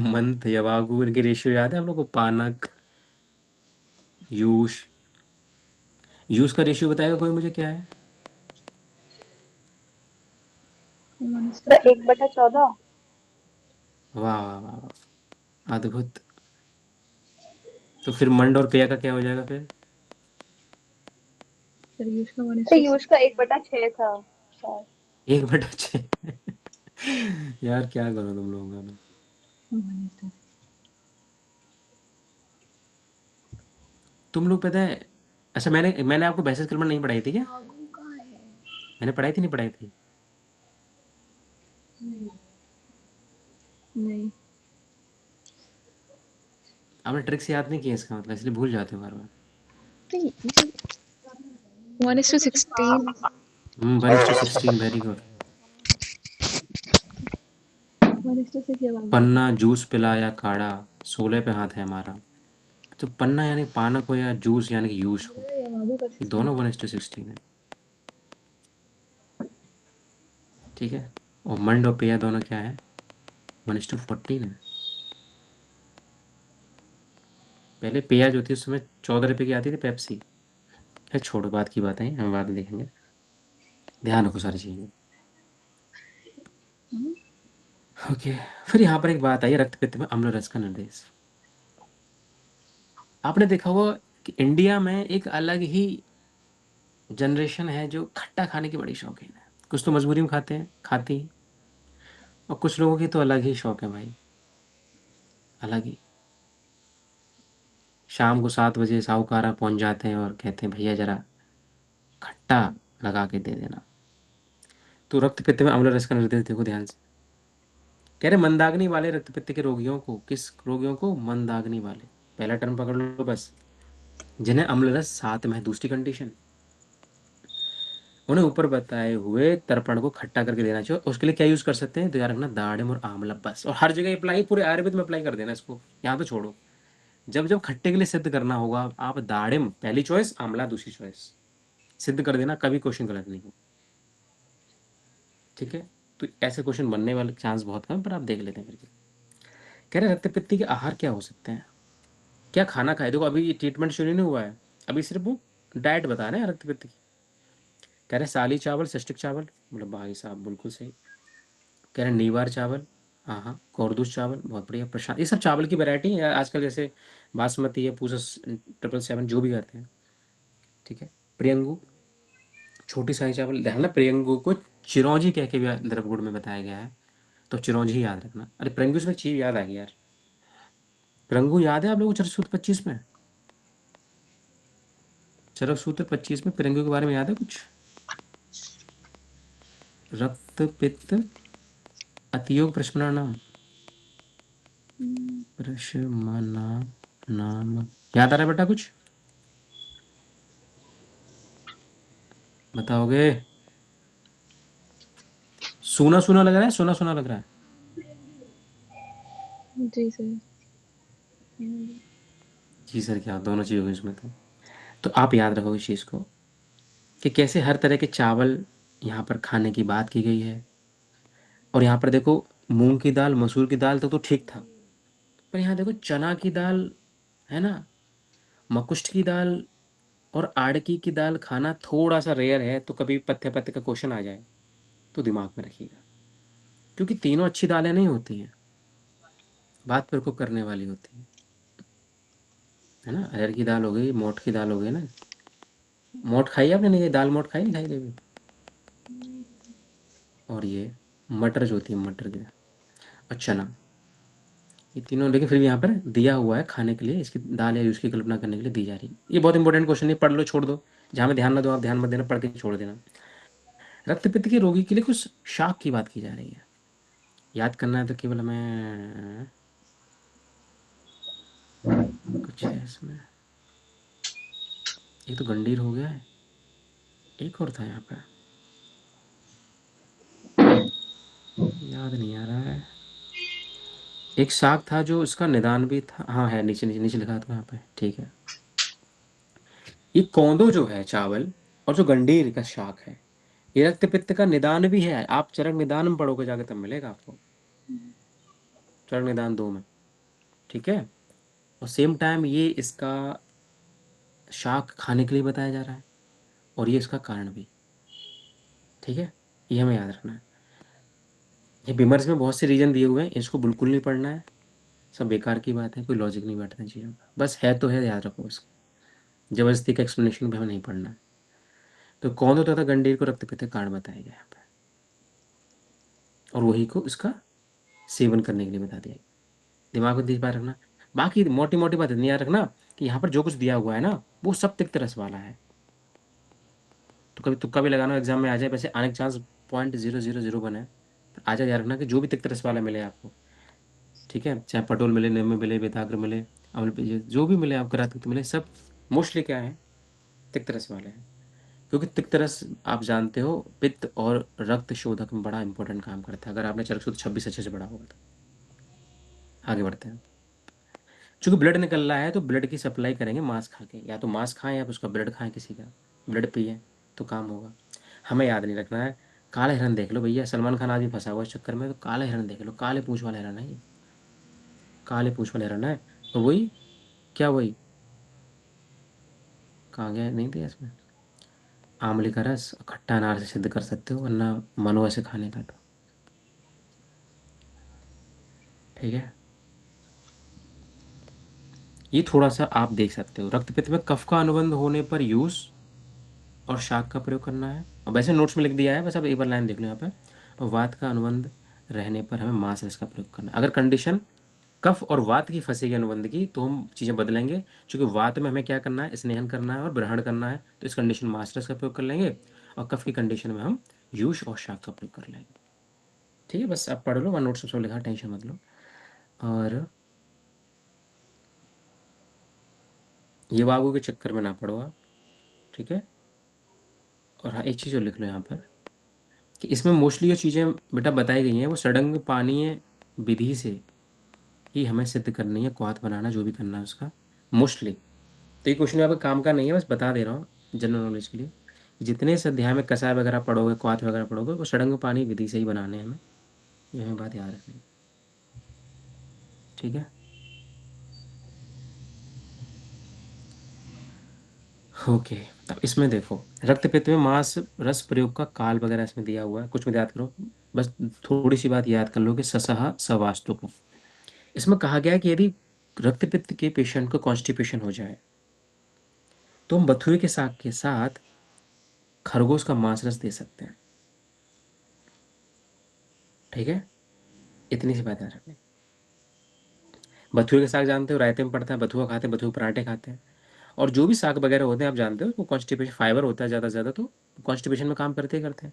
मंथ यवागु इनके रेशियो याद है हम लोग को, पानक, यूश। यूश का रेशियो बताएगा कोई मुझे, क्या है? 1/14। वाह वाह वाह वाह, अद्भुत। तो फिर मंड और पेया का क्या हो जाएगा फिर? तो यूज का 1/6 था शायद। 1/6। यार क्या करो तुम लोगों का मैं। तुम लोग पता है, अच्छा मैंने मैंने आपको बैसेस कलमन नहीं पढ़ाई थी क्या? मैंने पढ़ाई थी, नहीं पढ़ाई थी? नहीं। आपने ट्रिक से याद नहीं किया इसका मतलब, इसलिए भूल जाते हो बार बार। 1:16। 1:16, वेरी गुड। 1:6 ये वाला। पन्ना जूस पिलाया काढ़ा, 16 पे हाथ है हमारा। तो पन्ना यानी पानक हो, या जूस यानी कि यूश हो, ये दोनों 1:16 है। ठीक है, और मंड और पेया दोनों क्या है, 1:14 है। पहले पेया जो थी उस समय 14 रुपये की आती थी पेप्सी। है, छोड़ो, बात की बात है, हम बाद में देखेंगे। ध्यान रखो सारी चीज़ें। ओके, फिर यहाँ पर एक बात आई, रक्त पित्त में अम्ल रस का निर्देश। आपने देखा होगा कि इंडिया में एक अलग ही जनरेशन है जो खट्टा खाने की बड़ी शौकीन है। कुछ तो मजबूरी में खाते हैं, खाती हैं, और कुछ लोगों की तो अलग ही शौक है भाई, अलग ही। शाम को 7 बजे साहूकारा पहुंच जाते हैं और कहते हैं भैया जरा खट्टा लगा के दे देना। तो रक्त पित्त में अम्ल रस का निर्देश देखो ध्यान से। कह रहे मंदाग्नि वाले रक्त पित्त के रोगियों को, किस रोगियों को? मंदाग्नि वाले। पहला टर्म पकड़ लो बस, जिन्हें अम्ल रस 7 में है, दूसरी कंडीशन, उन्हें ऊपर बताए हुए तर्पण को खट्टा करके देना चाहिए। उसके लिए क्या यूज कर सकते हैं, तो यार रखना दाड़म और आंवला बस। और हर जगह अप्लाई, पूरे आयुर्वेद में अप्लाई कर देना इसको, यहाँ तो छोड़ो। जब जब खट्टे के लिए सिद्ध करना होगा, आप दाड़िम पहली चॉइस, आंवला दूसरी चॉइस, सिद्ध कर देना, कभी क्वेश्चन गलत नहीं हो। ठीक है, तो ऐसे क्वेश्चन बनने वाले चांस बहुत कम, पर आप देख लेते हैं करके। कह रहे रक्त पित्त के आहार क्या हो सकते हैं, क्या खाना खाए। देखो अभी ये ट्रीटमेंट शुरू नहीं हुआ है, अभी सिर्फ वो डाइट बता रहे हैं रक्त पित्त की। कह रहे साली चावल, सिस्टिक चावल, मतलब भाई साहब बिल्कुल सही। कह रहे हैं नीवार चावल, हाँ हाँ, कोरदूस चावल, बहुत बढ़िया। प्रशांत, ये सब चावल की वैरायटी है आजकल, जैसे बासमती है, पूसा 777, जो भी आते हैं। ठीक है, प्रियंगू, छोटी साई चावल। ध्यान ना, प्रियंगू को चिरौंजी कह के भी द्रवगुड़ में बताया गया है, तो चिरौंजी ही याद रखना। अरे प्रियंगू से एक चीज याद आ गई यार, प्रियंगू याद है आप लोगों को चरक सूत्र 25 में? चरक सूत्र 25 में प्रियंगू के बारे में याद है कुछ? रक्त पित्त अतियोग प्रशमनानाम, प्रशमना नाम, याद आ रहा है बेटा कुछ? बताओगे? सोना सोना लग रहा है, सोना सोना लग रहा है। जी सर। जी सर, क्या दोनों चीज़ होगी इसमें तो आप याद रखो इस चीज़ को, कि कैसे हर तरह के चावल यहाँ पर खाने की बात की गई है। और यहाँ पर देखो, मूंग की दाल, मसूर की दाल तो ठीक था, पर यहाँ देखो चना की दाल, है ना, मकुष्ठ की दाल और आड़की की दाल खाना थोड़ा सा रेयर है, तो कभी पत्ते पत्ते का क्वेश्चन आ जाए तो दिमाग में रखिएगा, क्योंकि तीनों अच्छी दालें नहीं होती हैं, बात पर को करने वाली होती है ना। अरहर की दाल हो गई, मोठ की दाल हो गई ना। मोठ खाई आपने? नहीं, ये दाल मोठ खाई नहीं, खाई कभी? और ये मटर जो होती है, मटर की, और चना, ये तीनों, लेकिन फिर भी यहाँ पर दिया हुआ है खाने के लिए, इसकी दाल या उसकी कल्पना करने के लिए दी जा रही है। ये बहुत इंपॉर्टेंट क्वेश्चन है, पढ़ लो, छोड़ दो, जहाँ में ध्यान ना दो आप, ध्यान मत देना, पढ़ के छोड़ देना। रक्तपित्त के रोगी के लिए कुछ शाक की बात की जा रही है, याद करना है तो केवल हमें कुछ है इसमें, ये तो गंडीर हो गया है, एक और था यहाँ पे, याद नहीं आ रहा है। एक शाक था जो इसका निदान भी था, हाँ है, नीचे नीचे नीचे लिखा था यहाँ पे, ठीक है। ये कौंदो जो है चावल, और जो गंडीर का शाक है, ये रक्त पित्त का निदान भी है। आप चरक निदान में पढ़ोगे जाके तब मिलेगा आपको, चरक निदान 2 में, ठीक है। और सेम टाइम ये इसका शाक खाने के लिए बताया जा रहा है, और ये इसका कारण भी, ठीक है। ये हमें याद रखना है। ये बीमर्स में बहुत से रीजन दिए हुए हैं, इसको बिल्कुल नहीं पढ़ना है, सब बेकार की बात है, कोई लॉजिक नहीं बैठता इन चीज़ों का, बस है तो है, याद रखो इसको, जबरदस्ती का एक्सप्लेनेशन भी हमें नहीं पढ़ना है। तो कौन होता था गंडीर को रक्त पित्त कारण बताया गया यहाँ पे, और वही को इसका सेवन करने के लिए बता दिया गया। दिमाग में इस बात रखना। बाकी मोटी मोटी बात इतनी याद रखना कि यहाँ पर जो कुछ दिया हुआ है ना, वो सब तिक्त रस वाला है। तो कभी तुक्का भी लगाना एग्जाम में आ जाए, वैसे आने के चांस 0.000 बने, आ जाए, याद रखना कि जो भी तिक्त रस वाला मिले आपको, ठीक है, चाहे पटोल मिले, निम्न मिले, बेताग्र मिले, अम्ल जो भी मिले आपको, रात मिले, सब मोस्टली क्या है, तिक्त रस वाले हैं। क्योंकि तिक्त रस आप जानते हो पित्त और रक्त शोधक में बड़ा इंपॉर्टेंट काम करता है, अगर आपने चरक सूत्र 26 अच्छे से पढ़ा होगा तो। आगे बढ़ते हैं। चूंकि ब्लड निकल रहा है तो ब्लड की सप्लाई करेंगे मांस खा के, या तो मांस खाएं या फिर उसका ब्लड खाएं, किसी का ब्लड पिए तो काम होगा। हमें याद नहीं रखना है। काला हिरन देख लो भैया, सलमान खान आदमी फंसा हुआ इस चक्कर में, तो काला हिरन देख लो, काले पूंछ वाला हिरन है ये, काले पूंछ वाला हिरन है। और वही क्या, वही कहाँ गया, नहीं दिया इसमें, आंवले का रस खट्टा अनार से सिद्ध कर सकते हो, वरना मनो ऐसे खाने का तो, ठीक है। ये थोड़ा सा आप देख सकते हो, रक्त पित्त में कफ का अनुबंध होने पर यूज और शाक का प्रयोग करना है, और वैसे नोट्स में लिख दिया है, बस अब एक बार लाइन देख लो यहाँ पे। और वात का अनुबंध रहने पर हमें मांस रस का प्रयोग करना है। अगर कंडीशन कफ और वात की फंसेगी अनुबंध की, तो हम चीज़ें बदलेंगे, क्योंकि वात में हमें क्या करना है, स्नेहन करना है और ग्रहण करना है, तो इस कंडीशन में मांस रस का प्रयोग कर लेंगे, और कफ की कंडीशन में हम यूष और शाक का प्रयोग कर लेंगे, ठीक है। बस आप पढ़ लो, वन नोट्स में सब लिखा, टेंशन मत लो। और ये बाबू के चक्कर में ना पड़ो आप, ठीक है। और हाँ, एक चीज़ और लिख लो यहाँ पर, कि इसमें मोस्टली जो चीज़ें बेटा बताई गई हैं वो सडंग पानीय विधि से ही हमें सिद्ध करनी है, क्वाथ बनाना जो भी करना है उसका, मोस्टली। तो ये क्वेश्चन आपका काम का नहीं है, बस बता दे रहा हूँ जनरल नॉलेज के लिए। जितने इस अध्याय में कसाय वगैरह पढ़ोगे, क्वाथ वगैरह पढ़ोगे, वो सडंग पानी विधि से ही बनाने हैं हमें, ये हमें बात याद रखनी है, ठीक है। ओके। अब इसमें देखो, रक्त पित्त में मांस रस प्रयोग का काल वगैरह इसमें दिया हुआ है, कुछ में याद करो, बस थोड़ी सी बात याद कर लो कि ससह सवास्तु को, इसमें कहा गया है कि यदि रक्त पित्त के पेशेंट को कॉन्स्टिपेशन हो जाए, तो हम बथुए के साग के साथ खरगोश का मांस रस दे सकते हैं, ठीक है। इतनी सी बात याद रखनी। बथुए का साग जानते हो, रायते में पड़ता है, बथुआ खाते हैं, बथुए के पराठे खाते हैं, और जो भी साग वगैरह होते हैं आप जानते हो, वो कॉन्स्टिपेशन फाइबर होता है ज़्यादा से ज़्यादा, तो कॉन्स्टिपेशन में काम करते ही करते हैं।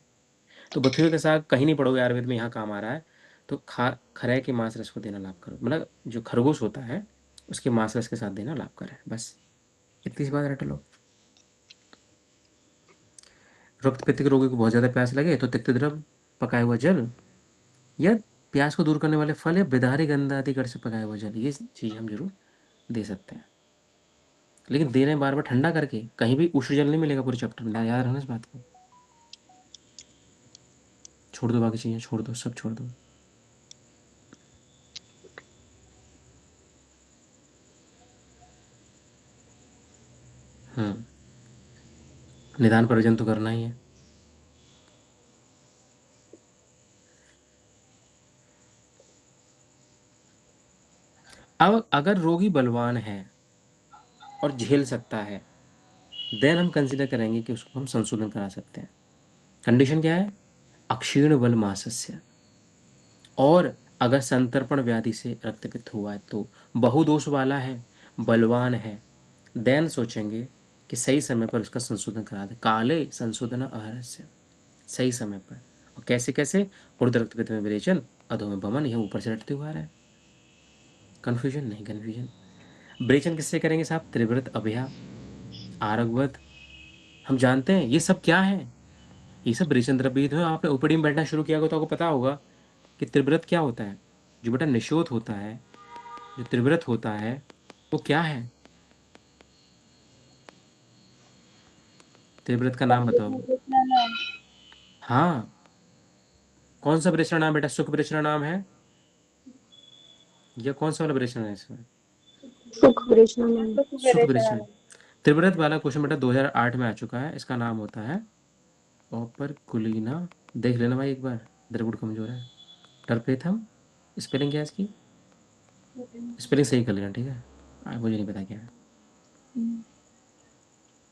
तो बथुए का साग कहीं नहीं पड़ोगे आयुर्वेद में, यहाँ काम आ रहा है। तो खरे के मांस रस को देना लाभ करो, मतलब जो खरगोश होता है उसके मांस रस के साथ देना लाभकर है, बस इतनी सी बात रट लो। रक्त पित्त के रोगी को बहुत ज़्यादा प्यास लगे तो तिक्त द्रव, पकाया हुआ जल, या प्यास को दूर करने वाले फल, या बिदारी गंधा आदि कर से पकाया हुआ जल, ये चीज़ हम जरूर दे सकते हैं। लेकिन दे रहे हैं बार बार ठंडा करके, कहीं भी उष्ण जल नहीं मिलेगा पूरे चैप्टर में, याद रखना इस बात को। छोड़ दो बाकी चीज़ें, छोड़ दो, सब छोड़ दो। निदान प्रयोजन तो करना ही है। अब अगर रोगी बलवान है और झेल सकता है, देन हम कंसिडर करेंगे कि उसको हम संशोधन करा सकते हैं। कंडीशन क्या है, अक्षीण बल मासस्य, और अगर संतर्पण व्याधि से रक्तपित हुआ है, तो बहुदोष वाला है, बलवान है, देन सोचेंगे कि सही समय पर उसका संशोधन करा दे, काले संशोधन आहारस्य, सही समय पर। और कैसे कैसे, ऊर्ध्व रक्तपित में विरेचन, अधो में भमन, यह ऊपर से रटते हुआ आ रहा है, कन्फ्यूजन नहीं, कन्फ्यूजन। ब्रेचन किससे करेंगे साहब? त्रिवृत, अभया, आरगवत। हम जानते हैं ये सब क्या है, ये सब ब्रेचन द्रव्य है। आपने ओपीडी में बैठना शुरू किया होगा तो आपको पता होगा कि त्रिव्रत क्या होता है। जो बेटा निशोथ होता है, जो त्रिव्रत होता है, वो क्या है? त्रिव्रत का नाम बताओ। हाँ, कौन सा ब्रेचना नाम बेटा? सुख ब्रेचना नाम है या कौन सा वाला ब्रेचना है इसमें? सुख विरेचन। सुख ब्रेचना। त्रिव्रत वाला क्वेश्चन बेटा 2008 में आ चुका है। इसका नाम होता है ऑपर कुलीना। देख लेना भाई एक बार, द्रविड़ कमजोर है। टर्पेथम। स्पेलिंग क्या है इसकी? स्पेलिंग सही कर लेना, ठीक है? मुझे नहीं पता क्या है।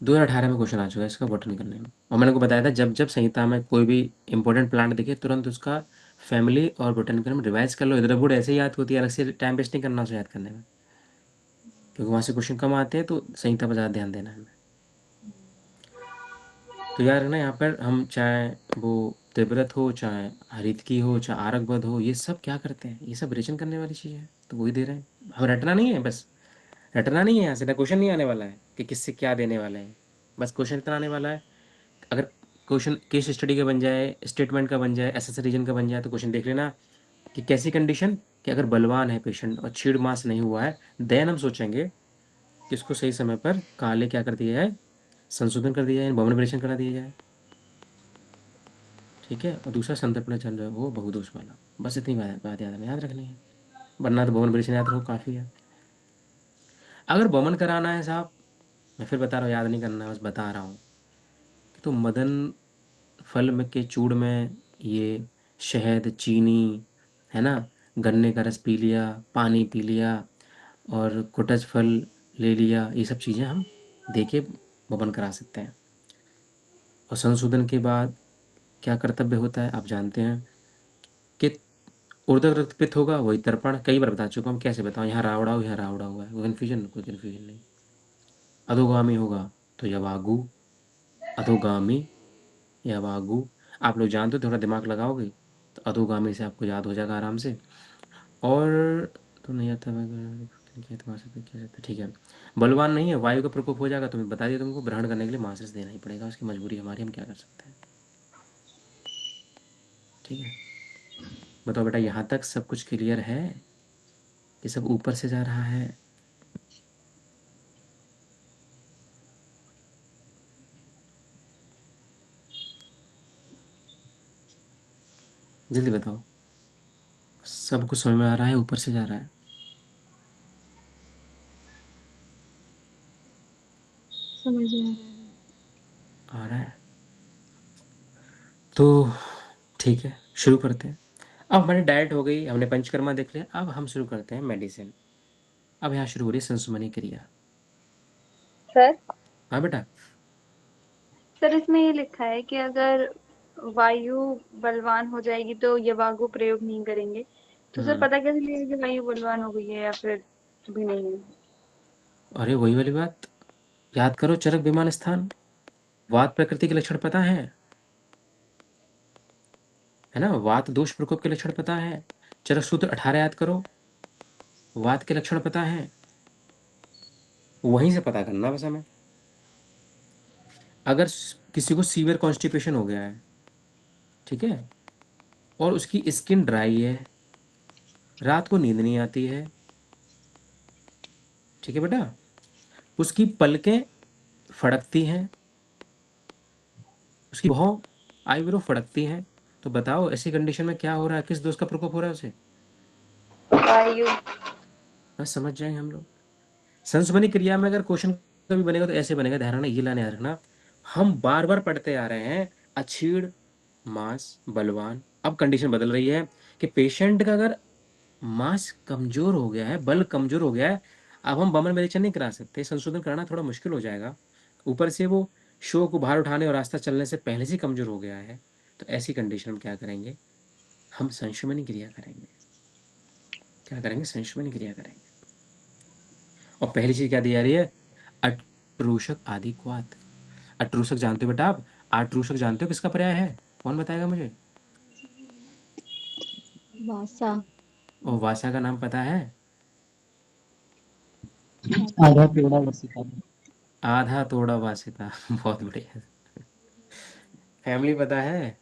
2018 में क्वेश्चन आ चुका है इसका बॉटनी करने में। और मैंने को बताया था जब जब संहिता में कोई भी इंपॉर्टेंट प्लांट दिखे तुरंत उसका फैमिली और बोटेनिकल में रिवाइज कर लो। इधर बुड ऐसे ही याद होती है, अलग से टाइम वेस्ट नहीं करना उसे याद करने में, क्योंकि वहाँ से क्वेश्चन कम आते हैं, तो संहिता पर ज़्यादा ध्यान देना है हमें। तो यार ना, यहाँ पर हम चाहे वो त्रिव्रत हो, चाहे हरितकी हो, चाहे आरकबद हो, ये सब क्या करते हैं? ये सब रिविजन करने वाली चीज़ है, तो वही दे रहे हैं। हम रटना नहीं है, बस रटना नहीं है। यहाँ से ना क्वेश्चन नहीं आने वाला है कि किससे क्या देने वाले हैं, बस क्वेश्चन इतना आने वाला है। अगर क्वेश्चन केस स्टडी का बन जाए, स्टेटमेंट का बन जाए, एसएस रीजन का बन जाए, तो क्वेश्चन देख लेना कि कैसी कंडीशन, कि अगर बलवान है पेशेंट और छीड़ मास नहीं हुआ है, देन हम सोचेंगे कि इसको सही समय पर काले क्या कर दिया जाए, संशोधन कर दिया जाए, भवन ऑपरेशन करा दिया जाए, ठीक है? और दूसरा संतर्पण चल रहा है वो बहुदोष वाला। बस इतनी बात याद रखनी है, वरना तो भवन ऑपरेशन याद रखो काफ़ी है। अगर बमन कराना है साहब, मैं फिर बता रहा हूँ, याद नहीं करना, बस बता रहा हूँ कि तो मदन फल में के चूड़ में ये शहद, चीनी, है ना, गन्ने का रस पी लिया, पानी पी लिया और कुटज फल ले लिया, ये सब चीज़ें हम दे के वमन करा सकते हैं। और संशोधन के बाद क्या कर्तव्य होता है आप जानते हैं कि ऊर्ध्व रक्तपित होगा, वही तर्पण। कई बार बता चुका हूँ, कैसे बताऊँ? यहाँ रावड़ा हो, यहाँ रावड़ा हुआ है, कोई कन्फ्यूजन नहीं। अधोगामी होगा तो यवागु, अधोगामी यवागु। आप लोग जानते हो, थोड़ा दिमाग लगाओगे तो अधोगामी से आपको याद हो जाएगा आराम से। और तो नहीं आता ठीक है। बलवान नहीं है, वायु का प्रकोप हो जाएगा, तुम्हें बता दिया, तुमको ग्रहण करने के लिए मासिस देना ही पड़ेगा, उसकी मजबूरी हमारी, हम क्या कर सकते हैं? ठीक है, बताओ बेटा, यहाँ तक सब कुछ क्लियर है? ये सब ऊपर से जा रहा है। जल्दी बताओ, सब कुछ समझ में आ रहा है? ऊपर से जा रहा है? समझ में आ रहा है तो ठीक है, शुरू करते हैं। अब हमारी डाइट हो गई, हमने पंचकर्मा देख लिया, अब हम शुरू करते हैं मेडिसिन। अब यहाँ शुरू हो रही है संसुमनी क्रिया। सर हाँ बेटा। सर इसमें ये लिखा है कि अगर वायु बलवान हो जाएगी तो यवागु प्रयोग नहीं करेंगे, तो सर पता कैसे लगेगा कि वायु बलवान हो गई है या फिर भी नहीं है? अरे वही वाली बात, याद करो, चरक विमान स्थान, वात प्रकृति के लक्षण पता है ना? वात दोष प्रकोप के लक्षण पता है। चरक सूत्र 18 याद करो, वात के लक्षण पता है, वहीं से पता करना बस हमें। अगर किसी को सीवियर कॉन्स्टिपेशन हो गया है, ठीक है, और उसकी स्किन ड्राई है, रात को नींद नहीं आती है, ठीक है बेटा, उसकी पलकें फड़कती हैं, उसकी भौं आईब्रो फड़कती हैं, तो बताओ ऐसी कंडीशन में क्या हो रहा है, किस दोष का प्रकोप हो रहा है उसे? वायु। बस समझ जाएंगे हम लोग। संस्मरणीय क्रिया में अगर क्वेश्चन कभी बनेगा तो ऐसे बनेगा, ध्यान रखना, ये लाने याद रखना। हम बार बार पढ़ते आ रहे हैं अक्षीण मांस बलवान। अब कंडीशन बदल रही है कि पेशेंट का अगर मांस कमजोर हो गया है, बल कमजोर हो गया है, अब हम बमन मेडिसिन नहीं करा सकते, संशोधन कराना थोड़ा मुश्किल हो जाएगा। ऊपर से वो शो को बाहर उठाने और रास्ता चलने से पहले से कमजोर हो गया है, तो ऐसी कंडीशन में क्या करेंगे? हम संशमनी क्रिया करेंगे। क्या करेंगे? संशमनी क्रिया करेंगे। और पहली चीज क्या दी जा रही है? अट्रूषक आदि क्वात। अट्रूषक जानते हो बेटा आप? आट्रूषक जानते हो किसका पर्याय है? कौन बताएगा मुझे? वासा। और वासा का नाम पता है? आधा पेड़ा वसिता। आधा तोड़ा वासिता। बहुत बढ़िया। फैमिली पता है?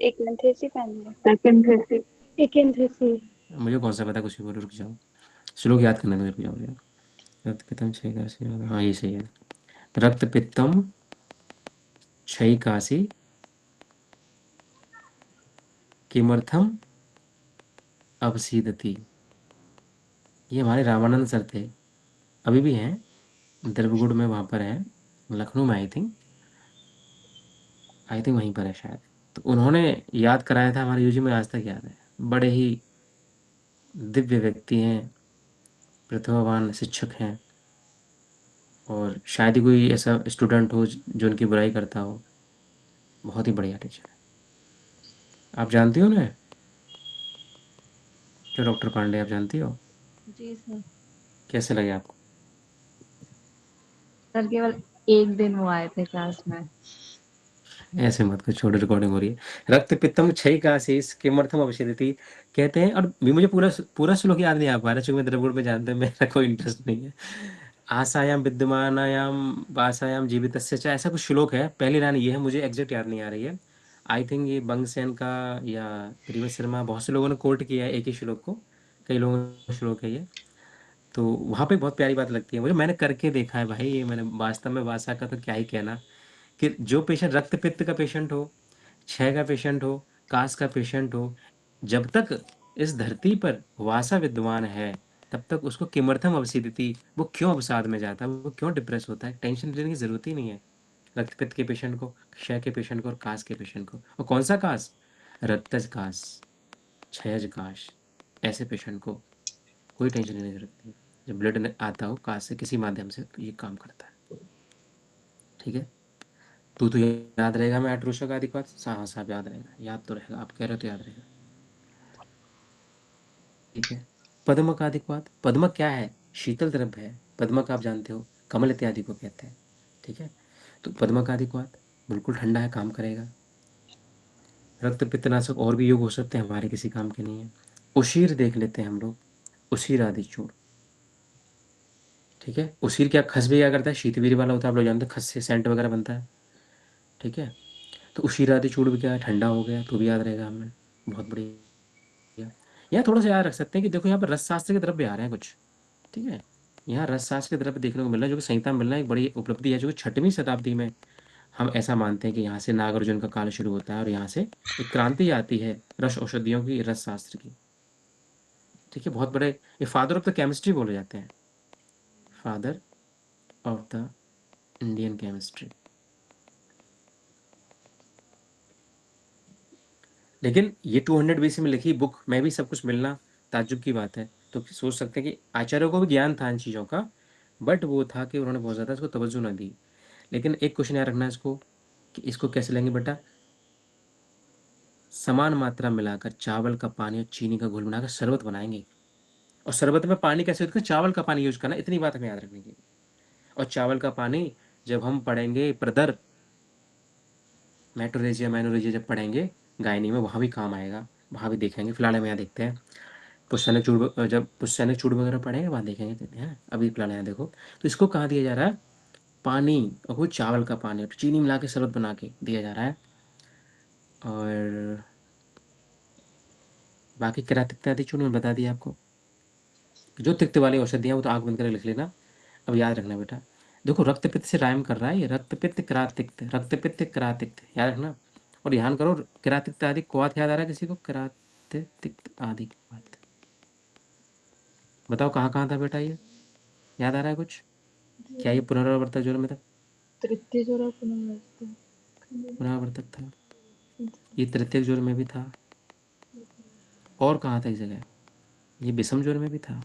Acanthaceae family. Second Acanthaceae. मुझे कौन सा पता, कुछ भी बोलो, रुक जाओ। श्लोक याद करने दो मेरे को, जाओ यार। रक्त पित्तम क्षय काशी, हाँ ये सही है। रक्त पित्तम क्षय काशी किमर्थम अवसीदति। ये हमारे रामानंद सर थे, अभी भी हैं, द्रवगुड़ में वहाँ पर है, लखनऊ में आई थिंक वहीं पर है शायद। तो उन्होंने याद कराया था हमारे यूजी में, आज तक याद है। बड़े ही दिव्य व्यक्ति हैं, प्रतिभावान शिक्षक हैं, और शायद ही कोई ऐसा स्टूडेंट हो जो उनकी बुराई करता हो। बहुत ही बढ़िया टीचर है। आप जानती हो ना, जो डॉक्टर पांडे, आप जानती हो? जी सर। कैसे लगे आपको? सर केवल एक दिन वो आए थे क्लास में। ऐसे मत कुछ, छोड़ो, रिकॉर्डिंग हो रही है। रक्त पित्तम क्षय का आशीष किमर्थम अवशेदति, कहते हैं। और भी मुझे पूरा पूरा श्लोक याद नहीं आ पा रहा, क्योंकि मैं द्रविड़ में जानते हैं, मेरा कोई इंटरेस्ट नहीं है। आसायाम विद्यमानायाम वासायाम जीवितस्य च, ऐसा कुछ श्लोक है। पहली लाइन ये है, मुझे एग्जैक्ट याद नहीं आ रही है। आई थिंक ये बंगसेन का या प्रीवियस शर्मा, बहुत से लोगों ने कोट किया है एक ही श्लोक को, कई लोगों का श्लोक है ये। तो वहाँ पे बहुत प्यारी बात लगती है मुझे, मैंने करके देखा है भाई, ये मैंने वास्तव में वासा का तो क्या ही कहना, कि जो पेशेंट रक्त पित्त का पेशेंट हो, क्षय का पेशेंट हो, कास का पेशेंट हो, जब तक इस धरती पर वासा विद्वान है, तब तक उसको किमर्थम अवसिदिति, वो क्यों अवसाद में जाता है, वो क्यों डिप्रेस होता है, टेंशन लेने की जरूरत ही नहीं है। रक्त पित्त के पेशेंट को, क्षय के पेशेंट को, और कास के पेशेंट को, और कौन सा कास, रक्तज कास, क्षयज काश, ऐसे पेशेंट को कोई टेंशन लेने की जरूरत नहीं। जब ब्लड आता हो कास से किसी माध्यम से, तो ये काम करता है। ठीक है। तो याद रहेगा, मैं अट्रुशा का अधिक बात, हाँ साहब याद रहेगा, याद तो रहेगा, आप कह रहे हो तो याद रहेगा। ठीक है। पद्म का अधिक बात, पद्म क्या है, शीतल द्रव्य है। पद्म का आप जानते हो कमल इत्यादि को कहते हैं। ठीक है। तो पद्म का अधिक बात बिल्कुल ठंडा है, काम करेगा। रक्त पित्तनाशक और भी योग हो सकते हैं, हमारे किसी काम के नहीं है। उशीर देख लेते हैं हम लोग, उशीर आदि चूर्ण। ठीक है। उसीर क्या, खस भी क्या करता है, शीतवीर वाला होता है, आप लोग जानते हैं, खस से सेंट वगैरह बनता है। ठीक है। तो उशीर आदि चूर्ण भी क्या है, ठंडा हो गया, तो भी याद रहेगा हमें। बहुत बढ़िया। यहाँ थोड़ा सा याद रख सकते हैं कि देखो, यहाँ पर रस शास्त्र के द्रव्य आ रहे हैं कुछ। ठीक है। यहाँ रस शास्त्र के द्रव्य देखने को मिल रहा है, जो कि संहिता में मिल रहा है, एक बड़ी उपलब्धि है, जो कि 6वीं शताब्दी में हम ऐसा मानते हैं कि यहाँ से नागार्जुन का काल शुरू होता है, और यहाँ से एक क्रांति आती है रस औषधियों की, रस शास्त्र की। ठीक है। बहुत बड़े, ये फादर ऑफ द केमिस्ट्री बोले जाते हैं, father of the Indian chemistry. लेकिन ये 200 BC में लिखी बुक में भी सब कुछ मिलना ताज्जुब की बात है। तो सोच सकते हैं कि आचार्यों को भी ज्ञान था इन चीज़ों का, बट वो था कि उन्होंने बहुत ज़्यादा इसको तवज्जो ना दी। लेकिन एक क्वेश्चन याद रखना है इसको, कि इसको कैसे लेंगे बेटा, समान मात्रा मिलाकर चावल का पानी और चीनी का घोल बनाकर शरबत बनाएंगे। और शरबत में पानी कैसे यूज करें, चावल का पानी यूज करना, इतनी बात हमें याद रखनी है। और चावल का पानी जब हम पढ़ेंगे प्रदर मेट्रोरेजिया मैनोरेजिया, जब पढ़ेंगे गायनी में, वहाँ भी काम आएगा, वहाँ भी देखेंगे। फिलहाल हम यहाँ देखते हैं पुष्सैनिक चूड़, जब पुष्सैनिक चूड़ वगैरह पढ़ेंगे वहाँ देखेंगे हैं। अभी फिलहाल यहाँ देखो, तो इसको कहाँ दिया जा रहा है, पानी, और वो चावल का पानी और चीनी मिला के शरबत बना के दिया जा रहा है। और बाकी क्या तिक्ता आदि चूर्ण में बता दिया आपको। जो तिक्त वाली औषधियाँ वो तो आँख बंद करके लिख लेना। अब याद रखना बेटा, देखो रक्त पित्त से राइम कर रहा है ये, रक्त पित्त क्रातिक्त, रक्त पित्त क्रातिक्त, याद रखना। और ध्यान करो, क्रातिक्त आदि क्वाथ याद आ रहा है किसी को, क्रातिक्त आदि क्वाथ, बताओ कहाँ कहाँ था बेटा ये, याद आ रहा है कुछ? क्या ये पुनरावर्तक ज्वर में था? तृतीय जोड़ा पुनर्वास। पुनरावर्तक था, ये तृतीय ज्वर में भी था, और कहाँ था इस जगह, ये विषम ज्वर में भी था।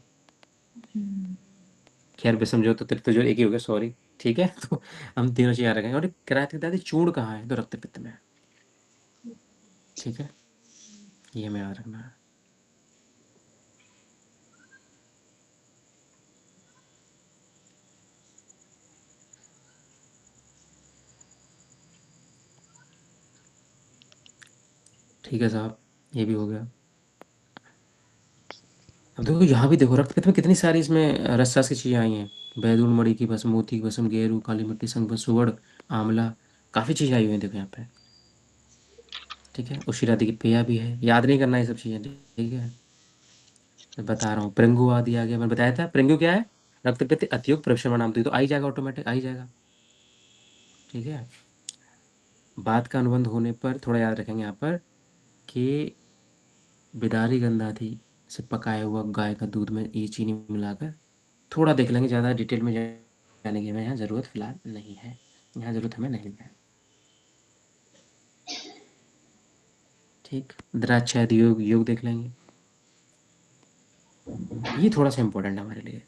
खैर विषम ज्वर तो तृतीय ज्वर एक ही हो गया, सॉरी। ठीक है। तो हम तीनों चीज याद रखेंगे। और क्रातिक आदि चूर्ण कहाँ है, तो रक्त पित्त में है। ठीक है। ये हमें याद रखना है। ठीक है साहब, ये भी हो गया। अब देखो यहाँ भी देखो रक्त पित्त में कितनी सारी इसमें रस रस की चीजें आई हैं। बैदुल मणि की भस्म, मोती की भस्म, गेरू, काली मिट्टी, संग सुवर्ण, आंवला, काफी चीजें आई हुई हैं देखो यहाँ पे। ठीक है, उशिरादि की पेया भी है, याद नहीं करना ये सब चीजें, ठीक है। मैं बता रहा हूँ, प्रिंगु आदि आ गया, मैंने बताया था प्रिंगु क्या है, रक्त पित्त अतियुक्त प्रश्रवण नाम, तो आ ही जाएगा, ऑटोमेटिक आ ही जाएगा। ठीक है, बात का अनुबंध होने पर थोड़ा याद रखेंगे यहाँ पर कि बिदारी गंधाधि से पकाया हुआ गाय का दूध में ये चीनी मिलाकर, थोड़ा देख लेंगे, ज़्यादा डिटेल में जाने की हमें यहाँ ज़रूरत फिलहाल नहीं है, यहाँ ज़रूरत हमें नहीं है। ठीक, द्राक्षादि योग योग देख लेंगे, ये थोड़ा सा इंपॉर्टेंट है हमारे लिए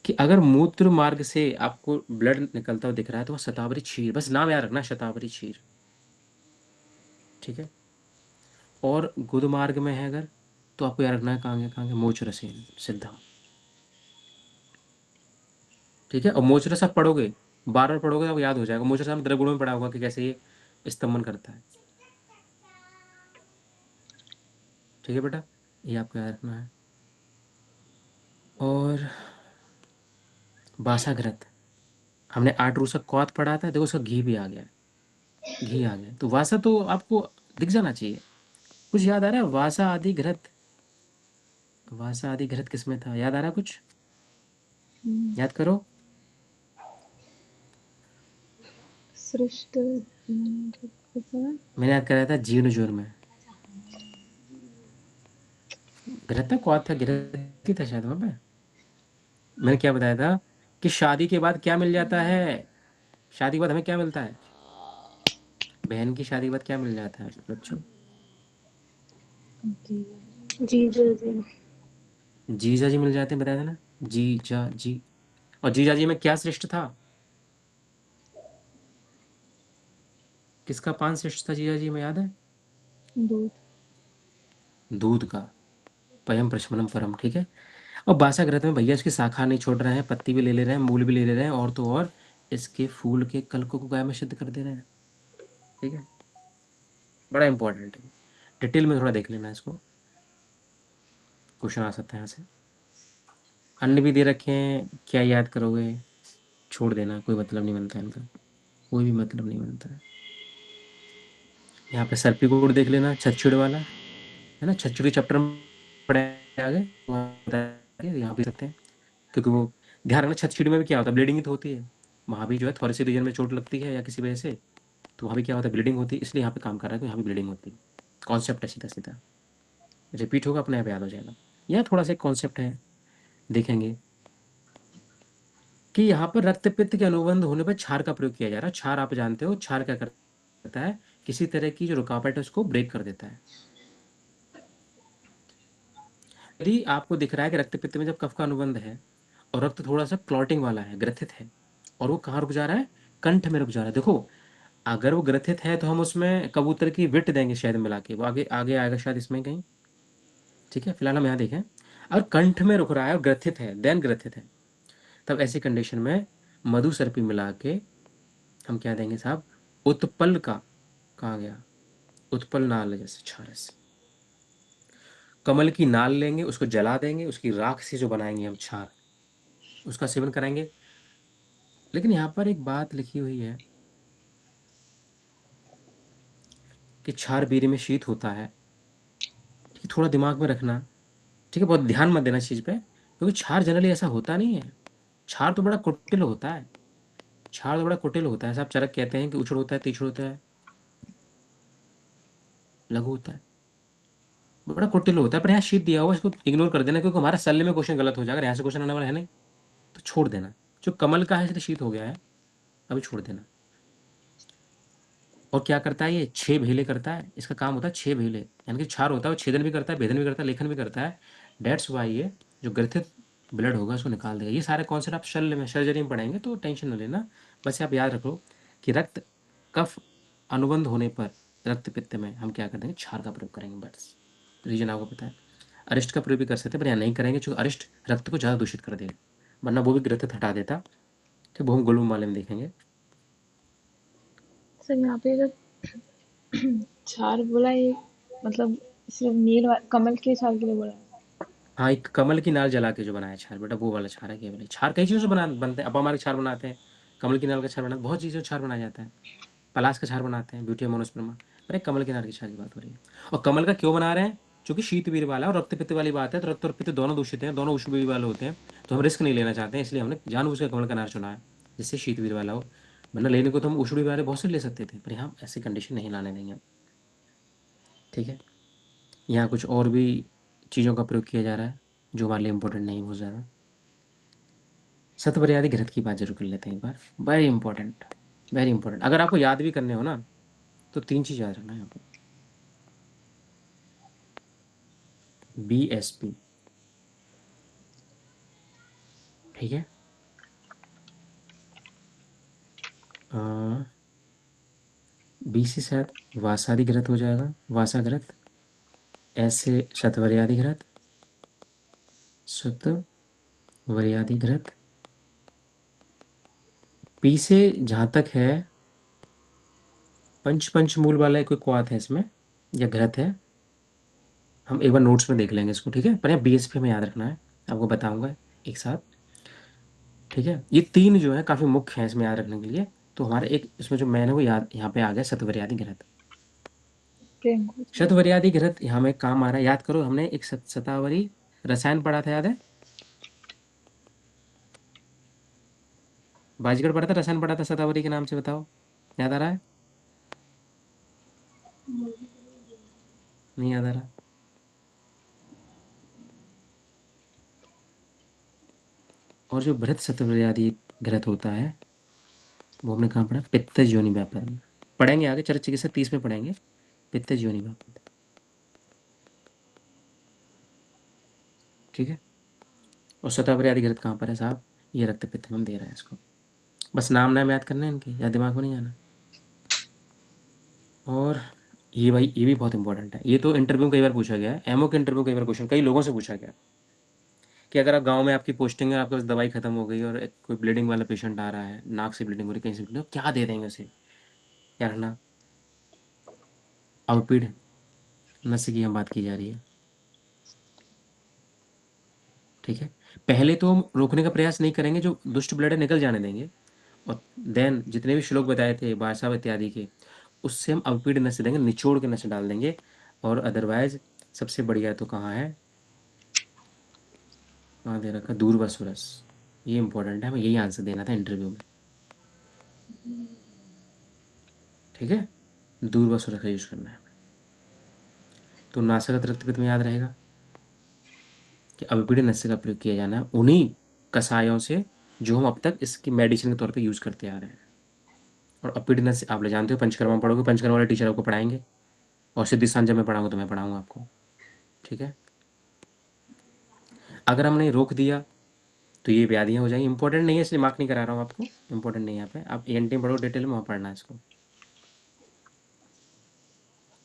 कि अगर मूत्र मार्ग से आपको ब्लड निकलता हुआ दिख रहा है तो वह शतावरी क्षीर, बस नाम याद रखना, शतावरी क्षीर। ठीक है, और गुद मार्ग में है अगर, तो आपको याद रखना है कहाँ मोच रसेन सिद्धा। ठीक है, और मोच रस आप पढ़ोगे, बार बार पढ़ोगे तो आपको याद हो जाएगा। मोच रस हम द्रगुणों में पढ़ा होगा कि कैसे ये स्तंभन करता है। ठीक है बेटा, ये आपको याद रखना है। और बासाघृत, हमने 8 रूसा कौत पढ़ा था, देखो उसका घी भी आ गया, घी आ गया, तो वासा तो आपको दिख जाना चाहिए। कुछ याद आ रहा है, वासा आदि घृत, वासा आदि घृत किसमें था, याद आ रहा है कुछ, याद करो। सृष्ट मैंने याद कराया था जीर्ण जोर में, घृत था कौत था, घृत ही था शायद वहां पे। मैंने क्या बताया था कि शादी के बाद क्या मिल जाता है, शादी के बाद हमें क्या मिलता है, बहन की शादी के बाद क्या मिल जाता है बच्चों, जी। जीजा जी मिल जाते हैं, बताया था ना, जीजा जी। और जीजा जी में क्या श्रेष्ठ था, किसका पान श्रेष्ठ था जीजा जी में, याद है, दूध। दूध का, पयम प्रशमनम परम। ठीक है, और बासा ग्रंथ में भैया इसकी शाखा नहीं छोड़ रहे हैं, पत्ती भी ले ले रहे हैं, मूल भी ले ले रहे हैं, और तो और इसके फूल के कलकों को गाय में सिद्ध कर दे रहे हैं। ठीक है, बड़ा इंपॉर्टेंट है, डिटेल में थोड़ा देख लेना इसको, क्वेश्चन आ सकता है यहाँ से। अन्य भी दे रखे हैं, क्या याद करोगे, छोड़ देना, कोई मतलब नहीं बनता है इनका, कोई भी मतलब नहीं बनता है। यहाँ पे सर्पी कोड देख लेना, छछुड़ वाला है ना, छछुड़ चैप्टर में पढ़े आगे, वहाँ बताया यहाँ भी सकते हैं, क्योंकि वो ध्यान रखना छछुड़ में भी क्या होता है, ब्लीडिंग ही तो होती है, वहाँ भी जो है थोरेसिक रीजन में चोट लगती है या किसी वजह से, तो वहाँ भी क्या होता है, ब्लीडिंग होती है, इसलिए यहाँ पे काम कर रहा है कि यहाँ भी ब्लीडिंग होती है। कॉन्सेप्ट है सीधा सीधा, रिपीट होगा अपने आप याद हो जाएगा। यह थोड़ा सा कॉन्सेप्ट है, देखेंगे कि यहाँ पर रक्त पित्त के अनुबंध होने पर क्षार का प्रयोग किया जा रहा है। क्षार आप जानते हो, क्षार क्या करता है, किसी तरह की जो रुकावट है उसको ब्रेक कर देता है। यदि आपको दिख रहा है कि रक्त पित्त में जब कफ का अनुबंध है और रक्त थोड़ा सा क्लॉटिंग वाला है, ग्रथित है, और वो कहाँ रुक जा रहा है, कंठ में रुक जा रहा है, देखो अगर वो ग्रथित है तो हम उसमें कबूतर की विट देंगे शायद मिला के, वो आगे आगे आएगा शायद इसमें कहीं। ठीक है, फिलहाल हम यहाँ देखें, और कंठ में रुक रहा है और ग्रथित है, देन ग्रथित है, तब ऐसी कंडीशन में मधु सर्पी मिला के हम क्या देंगे साहब, उत्पल का, कहाँ गया, उत्पल नाल, जैसे छारस, कमल की नाल लेंगे, उसको जला देंगे, उसकी राख से जो बनाएंगे हम छार, उसका सेवन कराएंगे। लेकिन यहाँ पर एक बात लिखी हुई है कि क्षार बीरी में शीत होता है। ठीक है, थोड़ा दिमाग में रखना, ठीक है, बहुत ध्यान मत देना इस चीज पे, क्योंकि क्षार जनरली ऐसा होता नहीं है। क्षार तो बड़ा कुटिल होता है, क्षार तो बड़ा कुटिल होता है साहब। चरक कहते हैं कि उछड़ होता है, तीछड़ होता है, लघु होता है, बड़ा कुटिल होता है। पर यहाँ शीत दिया हुआ, इसको इग्नोर कर देना, क्योंकि हमारा सल्ले में क्वेश्चन गलत हो जाएगा, यहाँ से क्वेश्चन आने वाला है नहीं, तो छोड़ देना। जो कमल का है इसलिए शीत हो गया है, अभी छोड़ देना। और क्या करता है ये, 6 भेले करता है, इसका काम होता है 6 भेले, यानी कि क्षार होता है वो छेदन भी करता है, भेदन भी करता है, लेखन भी करता है। डेट्स वाई ये जो ग्रथित ब्लड होगा उसको निकाल देगा। ये सारे कॉन्सेप्ट आप शल्य में, सर्जरी में पढ़ेंगे, तो टेंशन न लेना। बस आप याद रखो कि रक्त कफ अनुबंध होने पर रक्त पित्त में हम क्या कर देंगे, क्षार का प्रयोग करेंगे, बस रीजन आपको पता है। अरिष्ट का प्रयोग भी कर सकते हैं, पर यहाँ नहीं करेंगे, क्योंकि अरिष्ट रक्त को ज़्यादा दूषित कर देगा, वरना वो भी ग्रथित हटा देता। तो वो हम गुलम वाले में देखेंगे। सर यहाँ पे अगर क्षार बोला, ये मतलब सिर्फ कमल के छाल के लिए बोला है। हाँ, एक कमल की नाल जला के जो बनाया छार बेटा, वो वाला छार है केवल। छार कई चीज़ों से बनते हैं। अब हमारे छार बनाते हैं, कमल की नाल का छार बनाते हैं, बहुत चीज़ों से छार बनाया जाता है। पलाश का छार बनाते हैं, ब्यूटी मोनोस्पर्मा। अरे कमल के नाल की छार की बात हो रही है। और कमल का क्यों बना रहे हैं? क्योंकि शीत वीर वाला और रक्त पित्त वाली बात है, तो रक्त और पित्त दोनों दूषित हैं, दोनों उष्ण वीर वाले होते हैं। तो हम रिस्क नहीं लेना चाहते हैं, इसलिए हमने जानबूझ के कमल का नार चुना है, जिससे शीत वीर वाला हो। वरना लेने को तो हम उष्ण वीर वाले बहुत से ले सकते थे, पर यहाँ ऐसी कंडीशन नहीं लाने देंगे। ठीक है। यहाँ कुछ और भी चीज़ों का प्रयोग किया जा रहा है जो हमारे लिए इंपॉर्टेंट नहीं बहुत ज़्यादा। सतवर्यादि घृत की बात जरूर कर लेते हैं एक बार। Very important, very important. अगर आपको याद भी करने हो ना, तो 3 चीज़ याद रखना है यहाँ पर। BSP, ठीक है। बी से शायद वासादि घृत हो जाएगा, वासा घृत। एस से शतवर्यादि घृत, शतवर्यादि घृत। पी से जहाँ तक है पंचमूल वाला कोई क्वाथ है इसमें या घृत है, हम एक बार नोट्स में देख लेंगे इसको, ठीक है। पर यहाँ BSP हमें याद रखना है, आपको बताऊंगा एक साथ, ठीक है। ये 3 जो है काफ़ी मुख्य हैं इसमें याद रखने के लिए। तो हमारे एक इसमें जो मैन है वो याद यहाँ पे आ गया, शतवर्यादि घृत। प्रेम शतवर्यादि घृत यहाँ में काम आ रहा है। याद करो, हमने एक शतावरी रसायन पढ़ा था, याद है? बाजीगर पढ़ा था, रसायन पढ़ा था शतावरी के नाम से, बताओ याद आ रहा है? नहीं याद आ रहा? और जो बृहत शतवर्यादि घृत होता है वो हमने कहाँ पढ़ा? पित्त योनि व्यापार में पढ़ेंगे, आगे चर्च चिकित्सा 30 में पढ़ेंगे, पित्त योनि व्यापार, ठीक है। और शतावरी घृत कहाँ पर है साहब? ये रक्त पित्त में हम दे रहे हैं इसको। बस नाम याद करना है इनके, या दिमाग में नहीं जाना। और ये भाई ये भी बहुत इंपॉर्टेंट है, ये तो इंटरव्यू में कई बार पूछा गया है, एमओ के इंटरव्यू कई बार क्वेश्चन कई लोगों से पूछा गया है कि अगर आप गांव में आपकी पोस्टिंग है, आपके पास दवाई खत्म हो गई और कोई ब्लीडिंग वाला पेशेंट आ रहा है, नाक से ब्लीडिंग हो रही है, कहीं से ब्लीडिंग, क्या दे देंगे उसे? क्या रखना? आउटपीड नस्य की हम बात की जा रही है, ठीक है। पहले तो हम रोकने का प्रयास नहीं करेंगे, जो दुष्ट ब्लड है निकल जाने देंगे। और देन जितने भी श्लोक बताए थे भाषा इत्यादि के, उससे हम अवपीड़ नस्य देंगे, निचोड़ के नस्य डाल देंगे। और अदरवाइज सबसे बढ़िया तो कहाँ है, कहाँ दे रखा? दूरवसुरस। ये इंपॉर्टेंट है, हमें यही आंसर देना था इंटरव्यू में, ठीक है। दूरवसुरस का यूज करना है। तो नासक रक्तपित्त में याद रहेगा कि अवपीड़ नस्य का प्रयोग किया जाना है उन्हीं कषायों से जो हम अब तक इसकी मेडिसिन के तौर पे यूज करते आ रहे हैं। और अपीड़ नस्य आप ले जानते हो, पंचकर्मा में पढ़ोगे, पंचकर्मा वाले टीचर आपको पढ़ाएंगे, और सिद्धि सांझा में पढ़ाऊंगा तो मैं पढ़ाऊंगा आपको, ठीक है। अगर हमने रोक दिया तो ये व्याधियाँ हो जाएंगी। इंपॉर्टेंट नहीं है इसलिए मार्क नहीं करा रहा हूँ आपको, इंपॉर्टेंट नहीं है यहाँ पे। आप एएनटी पढ़ो डिटेल में, वहाँ पढ़ना है इसको।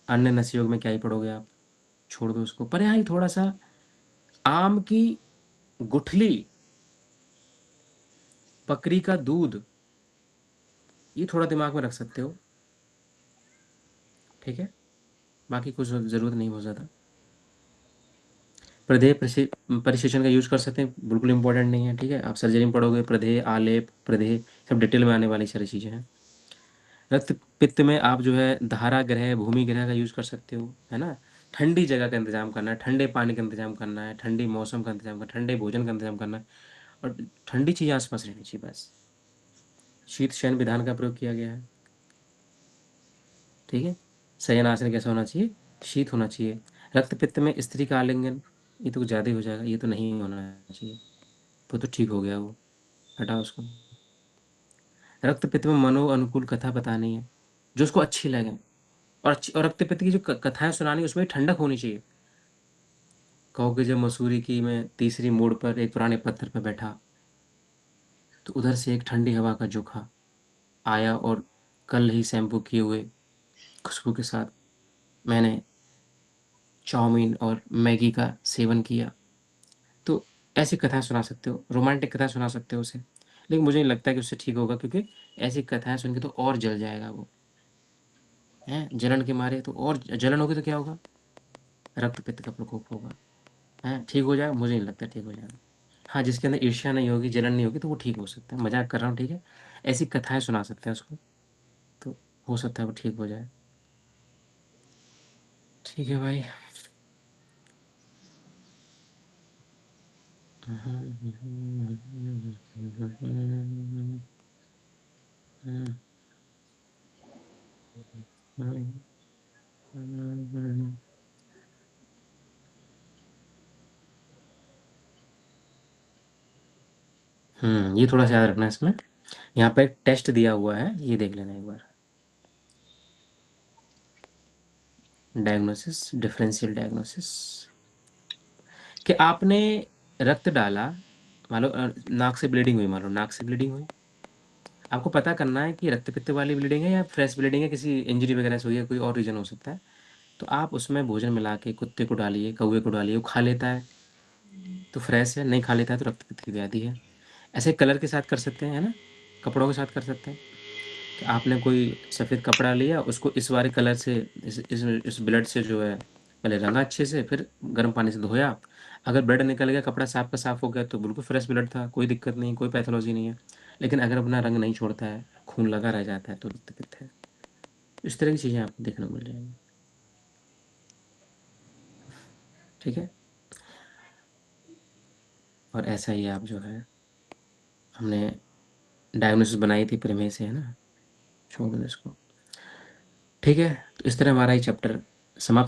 अन्य नस्य योग में क्या ही पढ़ोगे आप, छोड़ दो उसको। पर यहाँ ही थोड़ा सा आम की गुठली, बकरी का दूध, ये थोड़ा दिमाग में रख सकते हो, ठीक है। बाकी कुछ ज़रूरत नहीं बहुत ज़्यादा। प्रदेह परिशेचन का यूज कर सकते हैं, बिल्कुल इंपॉर्टेंट नहीं है, ठीक है। आप सर्जरी में पढ़ोगे, प्रदेह, आलेप, प्रदेह, सब डिटेल में आने वाली सारी चीज़ें हैं। रक्त पित्त में आप जो है धारा ग्रह, भूमि ग्रह का यूज कर सकते हो, है ना। ठंडी जगह का इंतजाम करना है, ठंडे पानी का इंतजाम करना है, ठंडी मौसम का इंतजाम करना है, ठंडे भोजन का इंतजाम करना है, और ठंडी चीज़ आसपास रहनी चाहिए बस। शीत शयन विधान का प्रयोग किया गया है, ठीक है। शयन आसन कैसा होना चाहिए? शीत होना चाहिए। रक्त पित्त में स्त्री का आलिंगन, ये तो कुछ ज़्यादा ही हो जाएगा, ये तो नहीं होना चाहिए। वो तो ठीक हो गया, वो हटाओ उसको। रक्त पित्त में मनो अनुकूल कथा बतानी है जो उसको अच्छी लगे, और अच्छी, और रक्त पित्त की जो कथाएं सुनानी उसमें ठंडक होनी चाहिए। कहो कि जब मसूरी की मैं तीसरी मोड़ पर एक पुराने पत्थर पर बैठा, तो उधर से एक ठंडी हवा का झोंका आया, और कल ही शैम्पू किए हुए खुशबू के साथ मैंने चाउमीन और मैगी का सेवन किया। तो ऐसी कथाएं सुना सकते हो, रोमांटिक कथाएं सुना सकते हो उसे। लेकिन मुझे नहीं लगता कि उससे ठीक होगा, क्योंकि ऐसी कथाएं सुन के तो और जल जाएगा वो, है जलन के मारे। तो और जलन होगी तो क्या होगा? रक्त पित्त का प्रकोप होगा। हैं, ठीक हो जाएगा? मुझे नहीं लगता ठीक हो जाएगा। हाँ, जिसके अंदर ईर्ष्या नहीं होगी, जलन नहीं होगी, तो वो ठीक हो सकता है। मज़ाक कर रहा हूँ, ठीक है? ऐसी कथाएँ सुना सकते हैं उसको, तो हो सकता है वो ठीक हो जाए। ठीक है भाई। ये थोड़ा-सा याद रखना इसमें। यहाँ पे एक टेस्ट दिया हुआ है, ये देख लेना एक बार। डायग्नोसिस, डिफरेंशियल डायग्नोसिस, कि आपने रक्त डाला, मान लो नाक से ब्लीडिंग हुई, मान लो नाक से ब्लीडिंग हुई। आपको पता करना है कि रक्त पित्त वाली ब्लीडिंग है या फ्रेश ब्लीडिंग है, किसी इंजरी वगैरह से हुई है, कोई और रीज़न हो सकता है। तो आप उसमें भोजन मिला के कुत्ते को डालिए, कौवे को डालिए, वो खा लेता है तो फ्रेश है, नहीं खा लेता है तो रक्त पित्त की व्याधि है। ऐसे कलर के साथ कर सकते हैं, है ना? कपड़ों के साथ कर सकते हैं कि आपने कोई सफ़ेद कपड़ा लिया, उसको इस वाले कलर से, इस ब्लड से जो है पहले रंगा अच्छे से, फिर गर्म पानी से धोया। अगर ब्लड निकल गया, कपड़ा साफ का साफ हो गया, तो बिल्कुल फ्रेश ब्लड था, कोई दिक्कत नहीं, कोई पैथोलॉजी नहीं है। लेकिन अगर अपना रंग नहीं छोड़ता है, खून लगा रह जाता है, तो रक्त पित्त है। इस तरह की चीज़ें आपको देखने को मिल जाएंगी। ठीक है? और ऐसा ही आप जो है, हमने डायग्नोसिस बनाई थी प्रमेय से, है ना? छोड़ दो इसको। ठीक है, तो इस तरह हमारा ये चैप्टर समाप्त हो